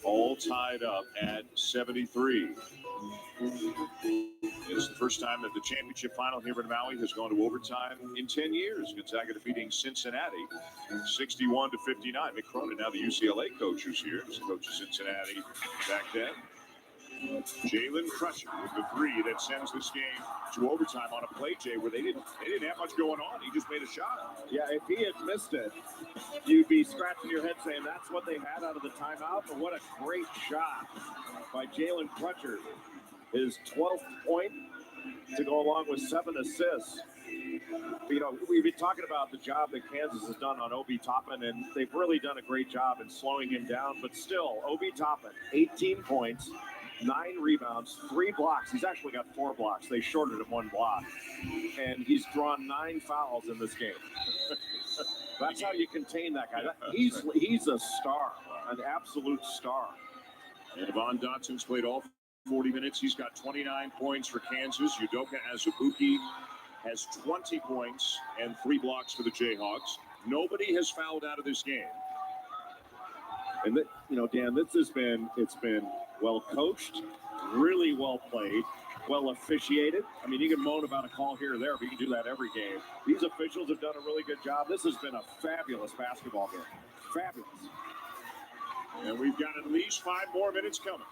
all tied up at 73. It's the first time that the championship final here in Maui has gone to overtime in 10 years. Gonzaga defeating Cincinnati 61-59. Mick Cronin, now the UCLA coach, who's here. He's the coach of Cincinnati back then. Jalen Crutcher with the 3 that sends this game to overtime on a play, Jay, where they didn't have much going on. He just made a shot. Yeah, if he had missed it, you'd be scratching your head saying that's what they had out of the timeout. But what a great shot by Jalen Crutcher. His 12th point to go along with 7 assists. You know, we've been talking about the job that Kansas has done on Obi Toppin, and they've really done a great job in slowing him down. But still, Obi Toppin, 18 points, 9 rebounds, 3 blocks. He's actually got 4 blocks. They shorted him 1 block. And he's drawn 9 fouls in this game. That's how you contain that guy. He's a star, an absolute star. And Von Dotson's played all 40 minutes. He's got 29 points for Kansas. Udoka Azubuike has 20 points and 3 blocks for the Jayhawks. Nobody has fouled out of this game. And Dan, it's been well coached, really well played, well officiated. I mean, you can moan about a call here or there, but you can do that every game. These officials have done a really good job. This has been a fabulous basketball game. Fabulous. And we've got at least 5 more minutes coming.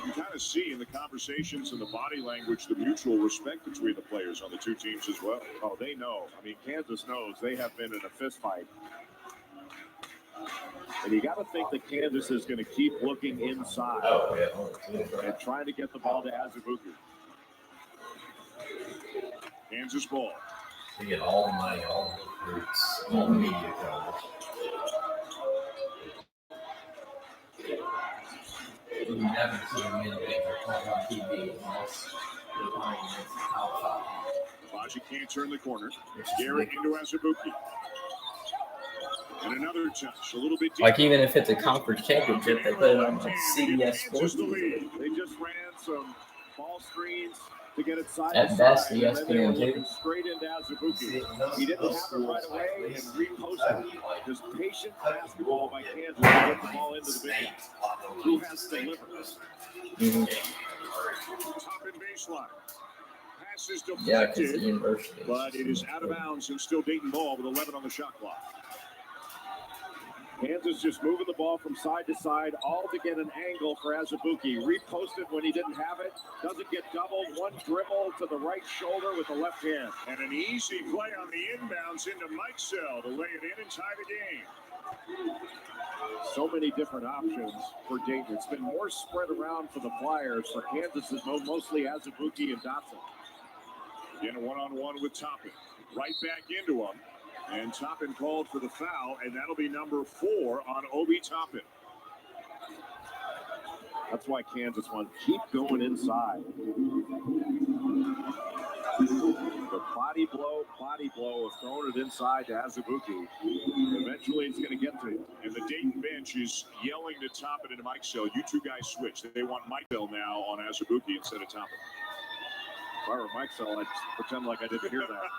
You kind of see in the conversations and the body language the mutual respect between the players on the two teams as well. Oh, they know. I mean, Kansas knows they have been in a fist fight. And you got to think that Kansas is going to keep looking inside and trying to get the ball to Azubuike. Kansas ball. We get all the money, all the recruits, all the media coverage. We never see a minute on TV unless we're playing against Alpha. Baji can't turn the corner. Garrett into Azubuike. And another touch, a little bit deep. Like, even if it's a conference championship, they put it on like CBS Sports. They just ran some ball screens to get it side At to best, side. ESPN too. Straight into Azubuike. He didn't have it right away and reposted. Just patient basketball by Kansas to get the ball into the big man. Who has to deliver? Top and baseline. Pass is Yeah, because the deflected, university. but it is out of bounds and still Dayton ball with 11 on the shot clock. Kansas just moving the ball from side to side, all to get an angle for Azubuike. Reposted when he didn't have it. Doesn't get doubled. One dribble to the right shoulder with the left hand. And an easy play on the inbounds into Mike Sell to lay it in and tie the game. So many different options for Dayton. It's been more spread around for the Flyers. For Kansas, it's mostly Azubuike and Dotson. Again, a one-on-one with Toppin. Right back into him. And Toppin called for the foul, and that'll be number 4 on Obi Toppin. That's why Kansas wants to keep going inside. The body blow of throwing it inside to Azubuike. Eventually it's going to get to him. And the Dayton bench is yelling to Toppin and Mike Sell. You two guys switch. They want Mike Sell now on Azubuike instead of Toppin. If I were Mike Sell, I'd pretend like I didn't hear that.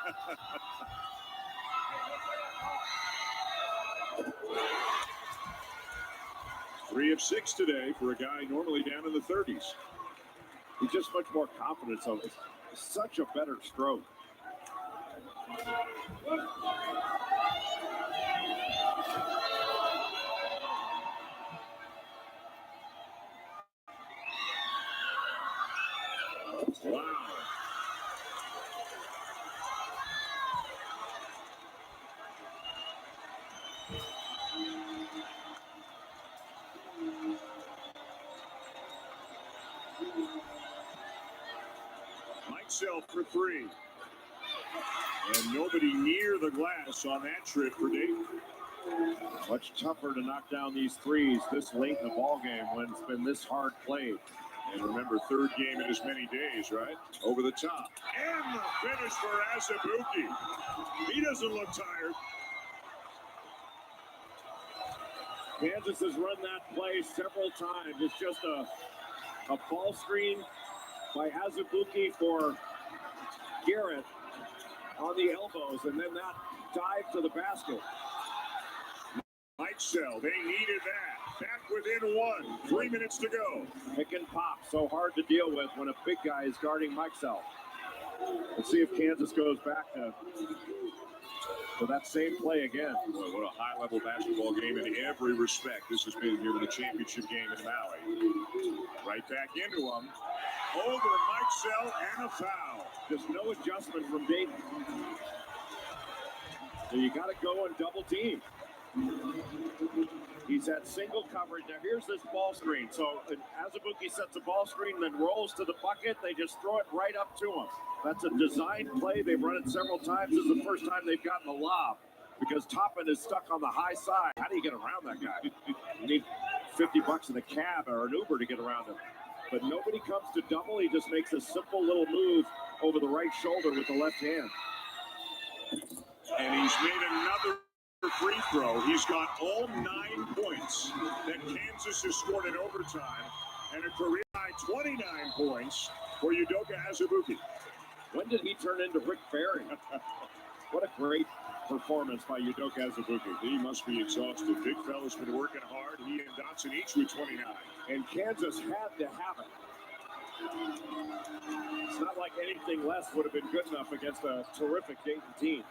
Three of 6 today for a guy normally down in the 30s. He's just much more confident. So it's such a better stroke. Wow. Mike Sell for 3. And nobody near the glass on that trip for Dayton. Much tougher to knock down these threes this late in the ball game when it's been this hard played. And remember, third game in as many days, right? Over the top. And the finish for Azubuike. He doesn't look tired. Kansas has run that play several times. It's just a ball screen by Azubuike for Garrett on the elbows, and then that dive to the basket. Mike Sell, they needed that. Back within 1. 3 minutes to go. Pick and pop, so hard to deal with when a big guy is guarding Mike Sell. Let's see if Kansas goes back to that same play again. Boy, what a high-level basketball game in every respect. This has been here with the championship game in Maui. Right back into him. Over Mike Sell and a foul. Just no adjustment from Dayton. So you got to go and double team. He's at single coverage. Now here's this ball screen. So Azubuike sets a ball screen, then rolls to the bucket. They just throw it right up to him. That's a designed play. They've run it several times. This is the first time they've gotten a lob because Toppin is stuck on the high side. How do you get around that guy? You need $50 in a cab or an Uber to get around him. But nobody comes to double. He just makes a simple little move over the right shoulder with the left hand. And he's made another free throw. He's got all 9 points that Kansas has scored in overtime and a career high 29 points for Udoka Azubuike. When did he turn into Rick Barry? What a great performance by Udoka Azubuike. He must be exhausted. Big fella's been working hard. He and Dotson each with 29. And Kansas had to have it. It's not like anything less would have been good enough against a terrific Dayton team.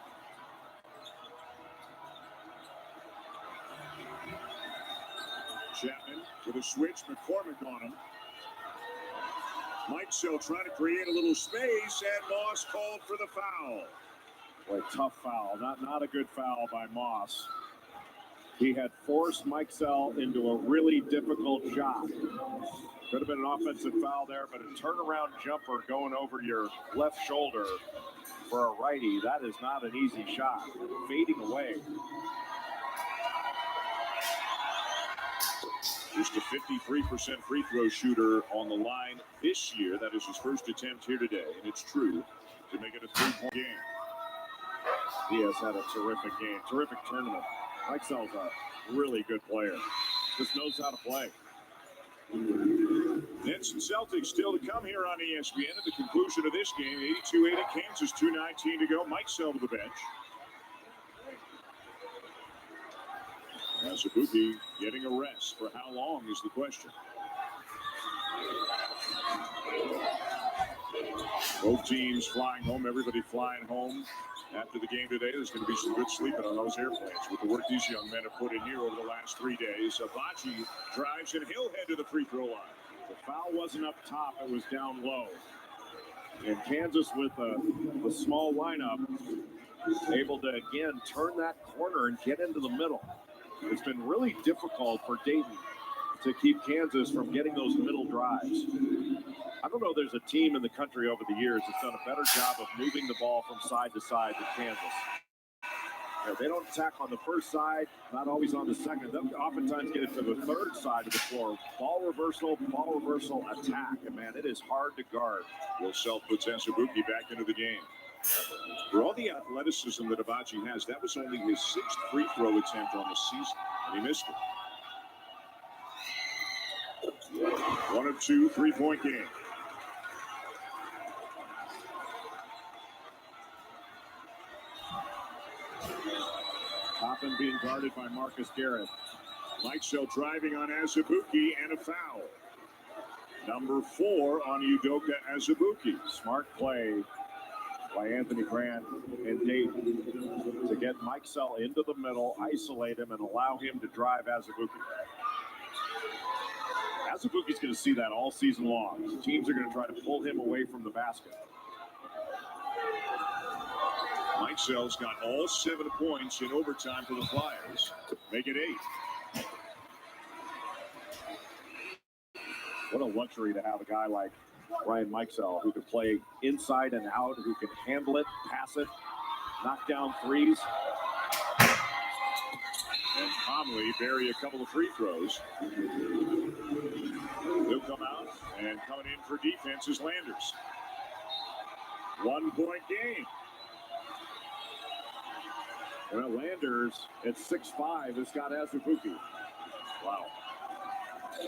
Chapman with a switch, McCormick on him. Mike Sell trying to create a little space, and Moss called for the foul. Boy, tough foul. Not a good foul by Moss. He had forced Mike Sell into a really difficult shot. Could have been an offensive foul there, but a turnaround jumper going over your left shoulder for a righty, that is not an easy shot. Fading away. Just a 53% free throw shooter on the line this year. That is his first attempt here today, and it's true to make it a 3-point game. He has had a terrific game, terrific tournament. Mike Sell's a really good player. Just knows how to play. Nets and Celtics still to come here on ESPN at the conclusion of this game. 82-80 Kansas, 2:19 to go. Mike Sell to the bench. Azubuike getting a rest. For how long is the question? Both teams flying home. Everybody flying home. After the game today, there's going to be some good sleeping on those airplanes with the work these young men have put in here over the last 3 days. Abachi drives and he'll head to the free throw line. The foul wasn't up top, it was down low. And Kansas with the small lineup, able to again turn that corner and get into the middle. It's been really difficult for Dayton to keep Kansas from getting those middle drives. I don't know there's a team in the country over the years that's done a better job of moving the ball from side to side than Kansas. They don't attack on the first side, not always on the second. They'll oftentimes get it to the third side of the floor. Ball reversal, attack. And, man, it is hard to guard. Will Self puts Azubuike back into the game. For all the athleticism that Abachi has, that was only his 6th free throw attempt on the season, and he missed it. 1 of 2 3-point game. Toppin being guarded by Marcus Garrett. Mikesell driving on Azubuike and a foul. Number 4 on Udoka Azubuike. Smart play by Anthony Grant and Dayton to get Mikesell into the middle, isolate him, and allow him to drive Azubuike. Azubuike's going to see that all season long. Teams are going to try to pull him away from the basket. Mikesell's got all 7 points in overtime for the Flyers. Make it 8. What a luxury to have a guy like Ryan Mikesell who can play inside and out, who can handle it, pass it, knock down threes. And Conley bury a couple of free throws. He'll come out, and coming in for defense is Landers. 1-point game. Well, Landers at 6'5" has got Azubuike. Wow.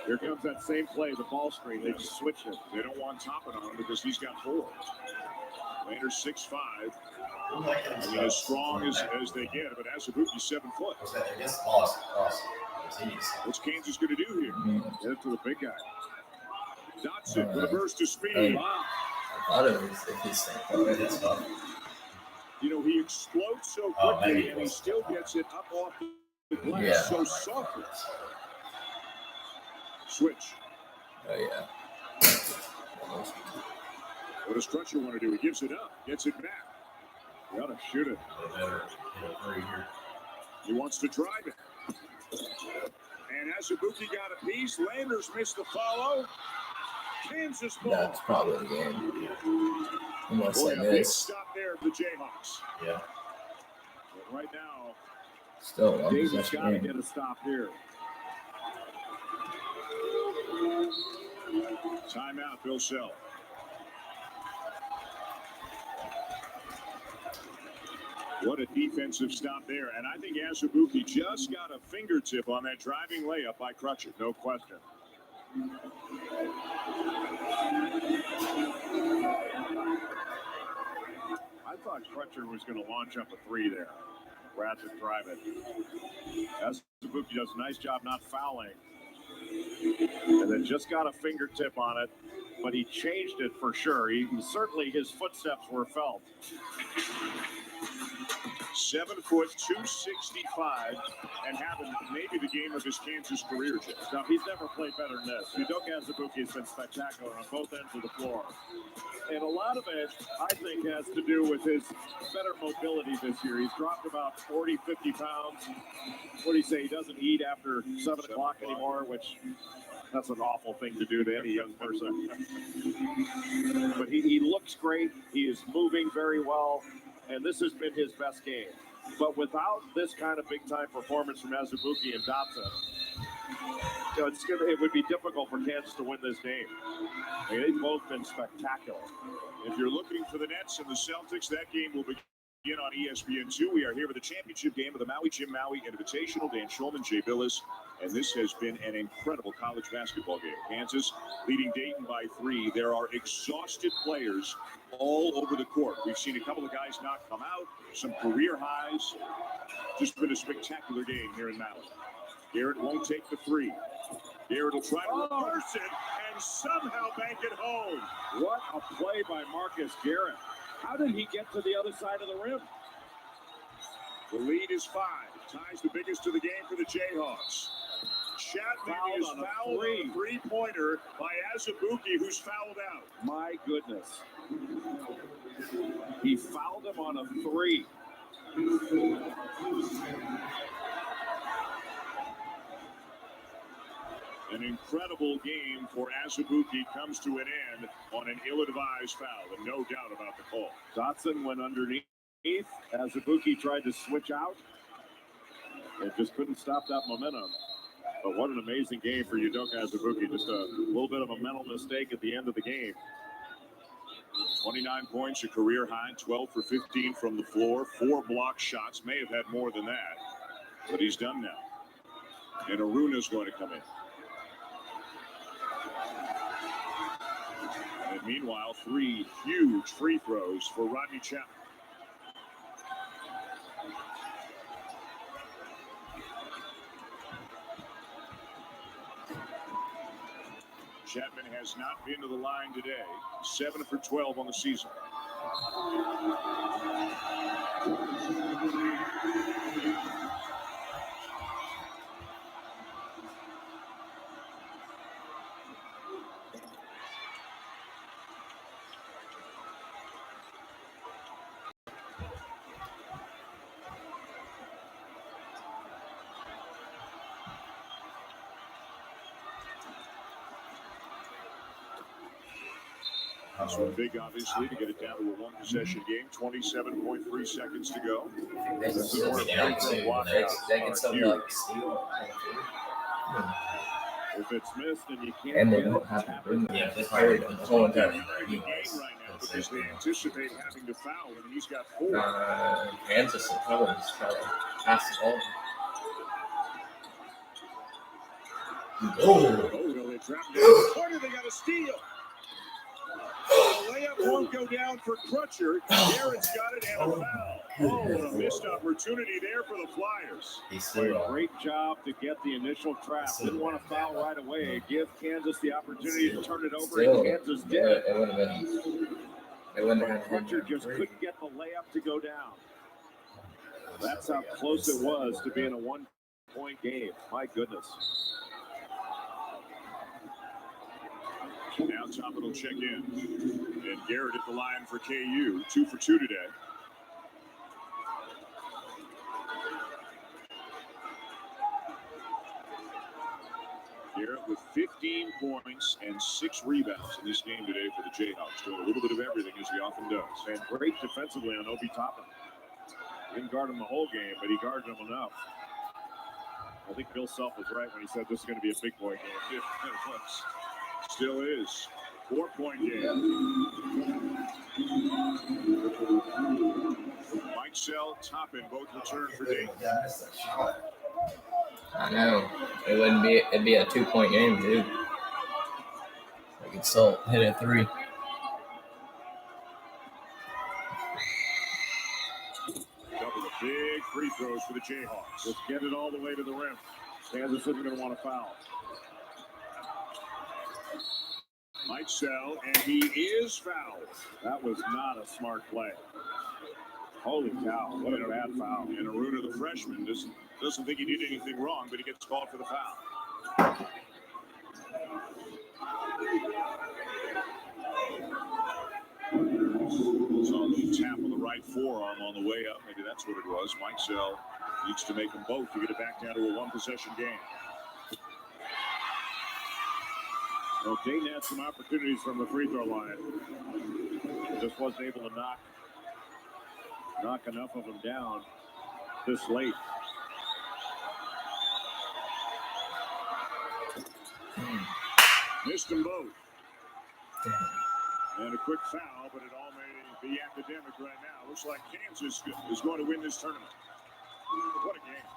Here comes that same play, the ball screen. They just switched it. They don't want Toppin on him because he's got 4. Landers 6'5". I mean, as strong as they get, but Azubuike's 7 foot. What's Kansas going to do here? Get it to the big guy. Dotson with a burst of speed. Hey, I thought it was if he's that's up. You know, he explodes so quickly, and he still gets it up off the glass so softly. Switch. Oh, yeah. What does Crutcher want to do? He gives it up, gets it back. He ought to shoot it. He wants to drive it. And Azubuike got a piece. Landers missed the follow. Kansas ball. That's probably the game. Unless Boy, I a big miss. stop there for the Jayhawks. Yeah. But right now, Still, I'm Davis possession got to game. get a stop here. Timeout, Bill Self. What a defensive stop there. And I think Azubuike just got a fingertip on that driving layup by Crutcher. No question. I thought Crutcher was going to launch up a 3 there. Rather than drive it. Azubuike does a nice job not fouling. And then just got a fingertip on it. But he changed it for sure. Certainly his footsteps were felt. 7 foot, 265, and having maybe the game of his Kansas career, Jeff. Now, he's never played better than this. Udoka Azubuike has been spectacular on both ends of the floor. And a lot of it, I think, has to do with his better mobility this year. He's dropped about 40, 50 pounds. What do you say? He doesn't eat after 7 o'clock anymore, which that's an awful thing to do to any young person. But he looks great. He is moving very well. And this has been his best game. But without this kind of big-time performance from Azubuike and Dotson, it would be difficult for Kansas to win this game. I mean, they've both been spectacular. If you're looking for the Nets and the Celtics, that game will begin on ESPN2. We are here with the championship game of the Maui Jim Maui Invitational. Dan Schulman, Jay Billis, and this has been an incredible college basketball game. Kansas leading Dayton by 3. There are exhausted players all over the court. We've seen a couple of guys not come out, some career highs. Just been a spectacular game here in Maui. Garrett won't take the 3. Garrett will try to reverse it and somehow bank it home. What a play by Marcus Garrett. How did he get to the other side of the rim? The lead is 5. Ties the biggest of the game for the Jayhawks. Chapman is fouled on a 3-pointer by Azubuike, who's fouled out. My goodness. He fouled him on a 3. An incredible game for Azubuike comes to an end on an ill-advised foul, and no doubt about the call. Dotson went underneath. Azubuike tried to switch out. It just couldn't stop that momentum. But what an amazing game for Udoka Azubuike. Just a little bit of a mental mistake at the end of the game. 29 points, a career high, 12 for 15 from the floor, 4 block shots. May have had more than that, but he's done now. And Aruna's going to come in. And meanwhile, 3 huge free throws for Rodney Chapman. Chapman has not been to the line today. 7 for 12 on the season. This one big, obviously, to get it down to a 1-possession game. 27.3 seconds to go. They can still be down too. They can still like steal. If it's missed and you can't And they get don't it, have tap to it. bring the whole entire game The game right now because they anticipate having to foul, and he's got 4. Kansas and Colors try to pass the ball. Oh, they trapped down the corner. They got a steal. The layup won't go down for Crutcher. Garrett's got it and a foul. Oh, what a missed opportunity there for the Flyers. He's Did still a great job to get the initial trap. Didn't want to foul right away. Give Kansas the opportunity to turn it over, still, and Kansas did. it would have been. It wouldn't But have been. Crutcher just couldn't get the layup to go down. That's how close it was to being a 1-point game. My goodness. Now Toppin will check in. And Garrett at the line for KU. 2 for 2 today. Garrett with 15 points and 6 rebounds in this game today for the Jayhawks. Doing a little bit of everything as he often does. And great defensively on Obi Toppin. Didn't guard him the whole game, but he guarded him enough. I think Bill Self was right when he said this is going to be a big boy game. It was. Still is. 4-point game. Mike Sell, Toppin, both return for Dayton. I know. It'd be a 2-point game, too. They could still hit a 3. Couple of big free throws for the Jayhawks. Just get it all the way to the rim. Kansas isn't going to want to foul. Mike Sell, and he is fouled. That was not a smart play. Holy cow, what a bad foul. And Aruna, the freshman, doesn't think he did anything wrong, but he gets called for the foul. Saw the tap on the right forearm on the way up. Maybe that's what it was. Mike Sell needs to make them both to get it back down to a 1-possession game. Well, Dayton had some opportunities from the free throw line. Just wasn't able to knock enough of them down this late. Missed them both. And a quick foul, but it all may be academic right now. Looks like Kansas is going to win this tournament. What a game.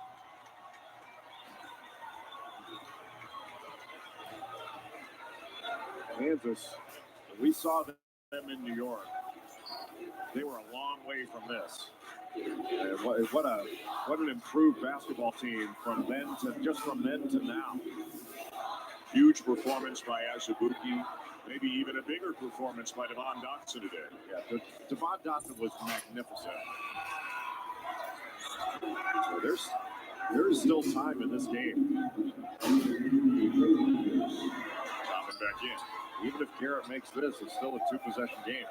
Kansas, we saw them in New York. They were a long way from this. What an improved basketball team from then to now. Huge performance by Azubuike. Maybe even a bigger performance by Devon Dotson today. Yeah, Devon Dotson was magnificent. So there is still time in this game. Toppin back in. Even if Garrett makes this, it's still a 2-possession game.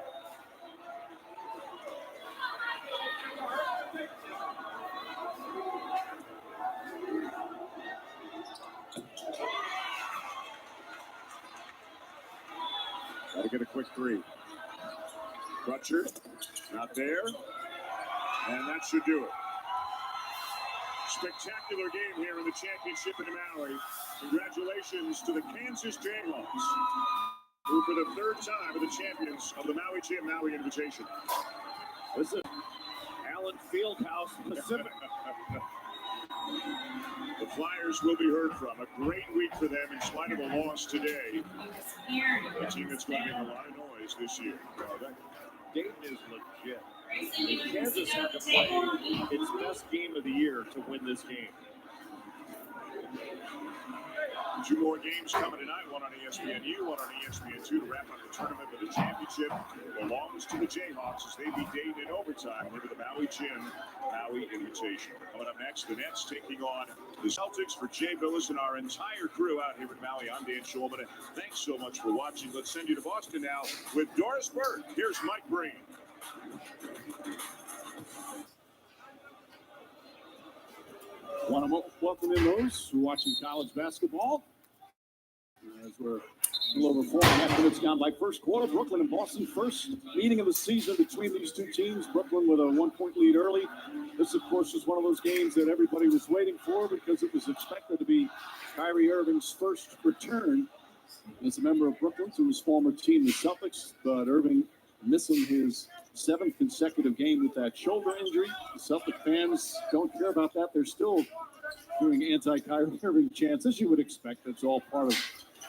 Got to get a quick three. Crutcher, not there. And that should do it. Spectacular game here in the championship in Maui. Congratulations to the Kansas Jayhawks, who for the third time are the champions of the Maui Jim Maui Invitation. Listen, Allen Fieldhouse Pacific. The Flyers will be heard from. A great week for them in spite of a loss today. A team that's going to make a lot of noise this year. Dayton is legit. Kansas had to play its best game of the year to win this game. Two more games coming tonight, one on ESPNU, one on ESPN2 to wrap up the tournament, but the championship belongs to the Jayhawks as they beat Dayton in overtime here at the Maui Jim Maui Invitation. Coming up next, the Nets taking on the Celtics. For Jay Billis and our entire crew out here at Maui, I'm Dan Schulman. Thanks so much for watching. Let's send you to Boston now with Doris Burke. Here's Mike Green. Want to welcome in those who are watching college basketball. As we're a little over 4.5 minutes gone by first quarter, Brooklyn and Boston, first meeting of the season between these two teams. Brooklyn with a 1-point lead early. This, of course, is one of those games that everybody was waiting for because it was expected to be Kyrie Irving's first return as a member of Brooklyn to his former team, the Celtics. But Irving missing his 7th consecutive game with that shoulder injury. The Celtic fans don't care about that. They're still doing anti-Kyrie Irving chants, as you would expect. That's all part of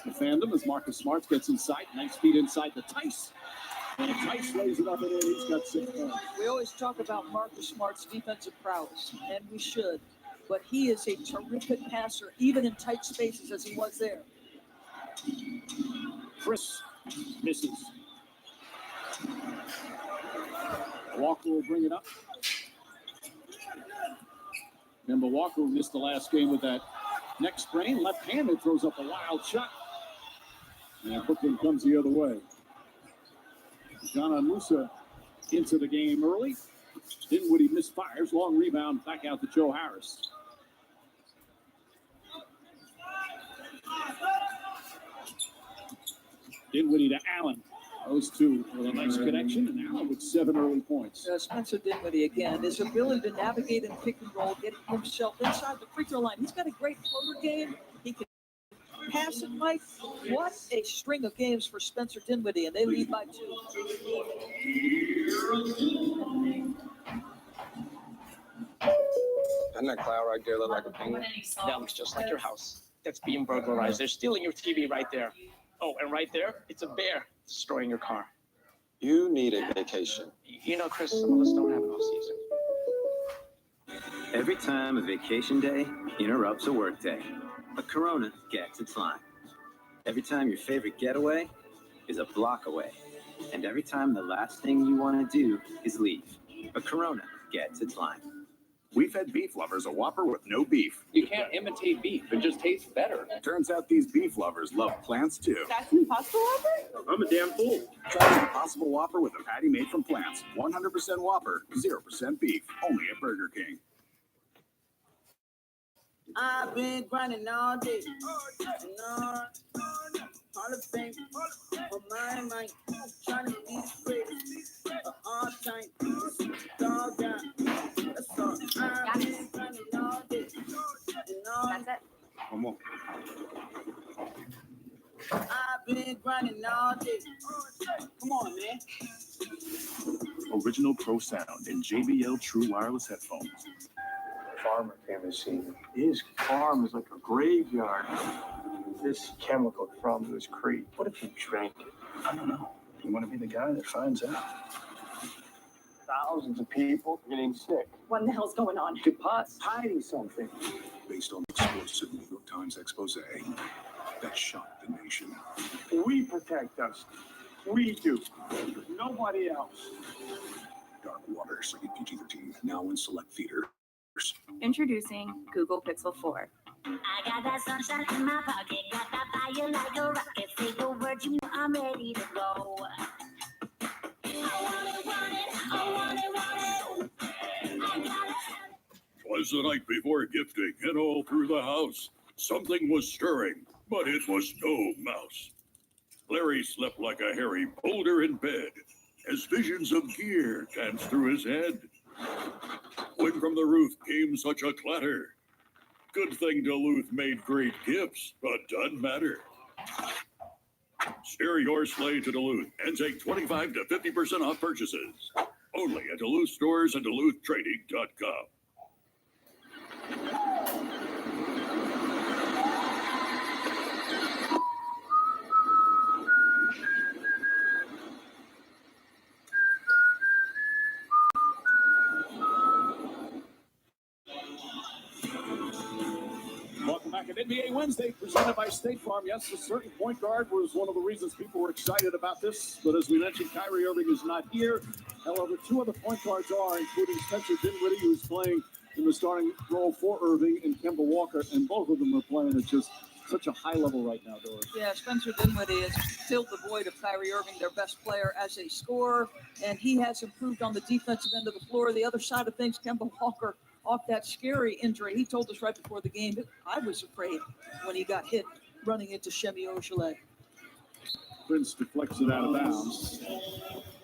the fandom as Marcus Smart gets inside. Nice feed inside to Tice. And Tice lays it up and in. He's got 6 points. We always talk about Marcus Smart's defensive prowess, and we should. But he is a terrific passer, even in tight spaces as he was there. Chris misses. Walker will bring it up. Remember, Walker missed the last game with that neck sprain. Left-handed, throws up a wild shot. And Brooklyn comes the other way. John Musa into the game early. Dinwiddie misfires. Long rebound back out to Joe Harris. Dinwiddie to Allen. Those two with a nice connection, and Allen with 7 early points. Spencer Dinwiddie again, his ability to navigate and pick and roll, get himself inside the free throw line. He's got a great floater game. He can pass it, Mike. What a string of games for Spencer Dinwiddie, and they lead by 2. Doesn't that cloud right there look like a penguin? That looks just like your house. That's being burglarized. They're stealing your TV right there. Oh, and right there, it's a bear destroying your car. You need a vacation. You know, Chris, some of us don't have an off-season. Every time a vacation day interrupts a work day, a Corona gets its line. Every time your favorite getaway is a block away. And every time the last thing you want to do is leave, a Corona gets its line. We fed beef lovers a Whopper with no beef. You can't imitate beef. It just tastes better. Turns out these beef lovers love plants too. That's an Impossible Whopper? I'm a damn fool. Try the Impossible Whopper with a patty made from plants. 100% Whopper, 0% beef. Only at Burger King. I've been grinding all day. Hall of Fame on my mind. Trying to be the greatest of all time. Dog down. That's all. I've been grinding all day. That's it. One more. I've been grinding all day. Come on, man. Original Pro Sound and JBL True Wireless Headphones. Farmer family scene. His farm is like a graveyard. This chemical from his creek. What if he drank it? I don't know. You want to be the guy that finds out. Thousands of people getting sick. What in the hell's going on? DuPont's hiding something. Based on the explosive New York Times expose that shocked the nation. We protect us. We do. Nobody else. Dark Waters, rated PG-13, now in select theaters. Introducing Google Pixel 4. I got that sunshine in my pocket, got that fire like a rocket. Say the word, you know I'm ready to go. I want it. I got it. 'Twas the night before gifting, and all through the house something was stirring, but it was no mouse. Larry slept like a hairy boulder in bed as visions of gear danced through his head. When from the roof came such a clatter, good thing Duluth made great gifts, but doesn't matter. Steer your sleigh to Duluth and take 25 to 50% off purchases. Only at Duluth stores and DuluthTrading.com. Welcome back at NBA Wednesday, presented by State Farm. Yes, a certain point guard was one of the reasons people were excited about this. But as we mentioned, Kyrie Irving is not here. However, two other point guards are, including Spencer Dinwiddie, who's playing in the starting role for Irving, and Kemba Walker. And both of them are playing at just such a high level right now, Doris. Yeah, Spencer Dinwiddie has filled the void of Kyrie Irving, their best player, as a scorer. And he has improved on the defensive end of the floor. The other side of things, Kemba Walker, off that scary injury. He told us right before the game that I was afraid when he got hit running into Shemi Oshile. Prince deflects it out of bounds.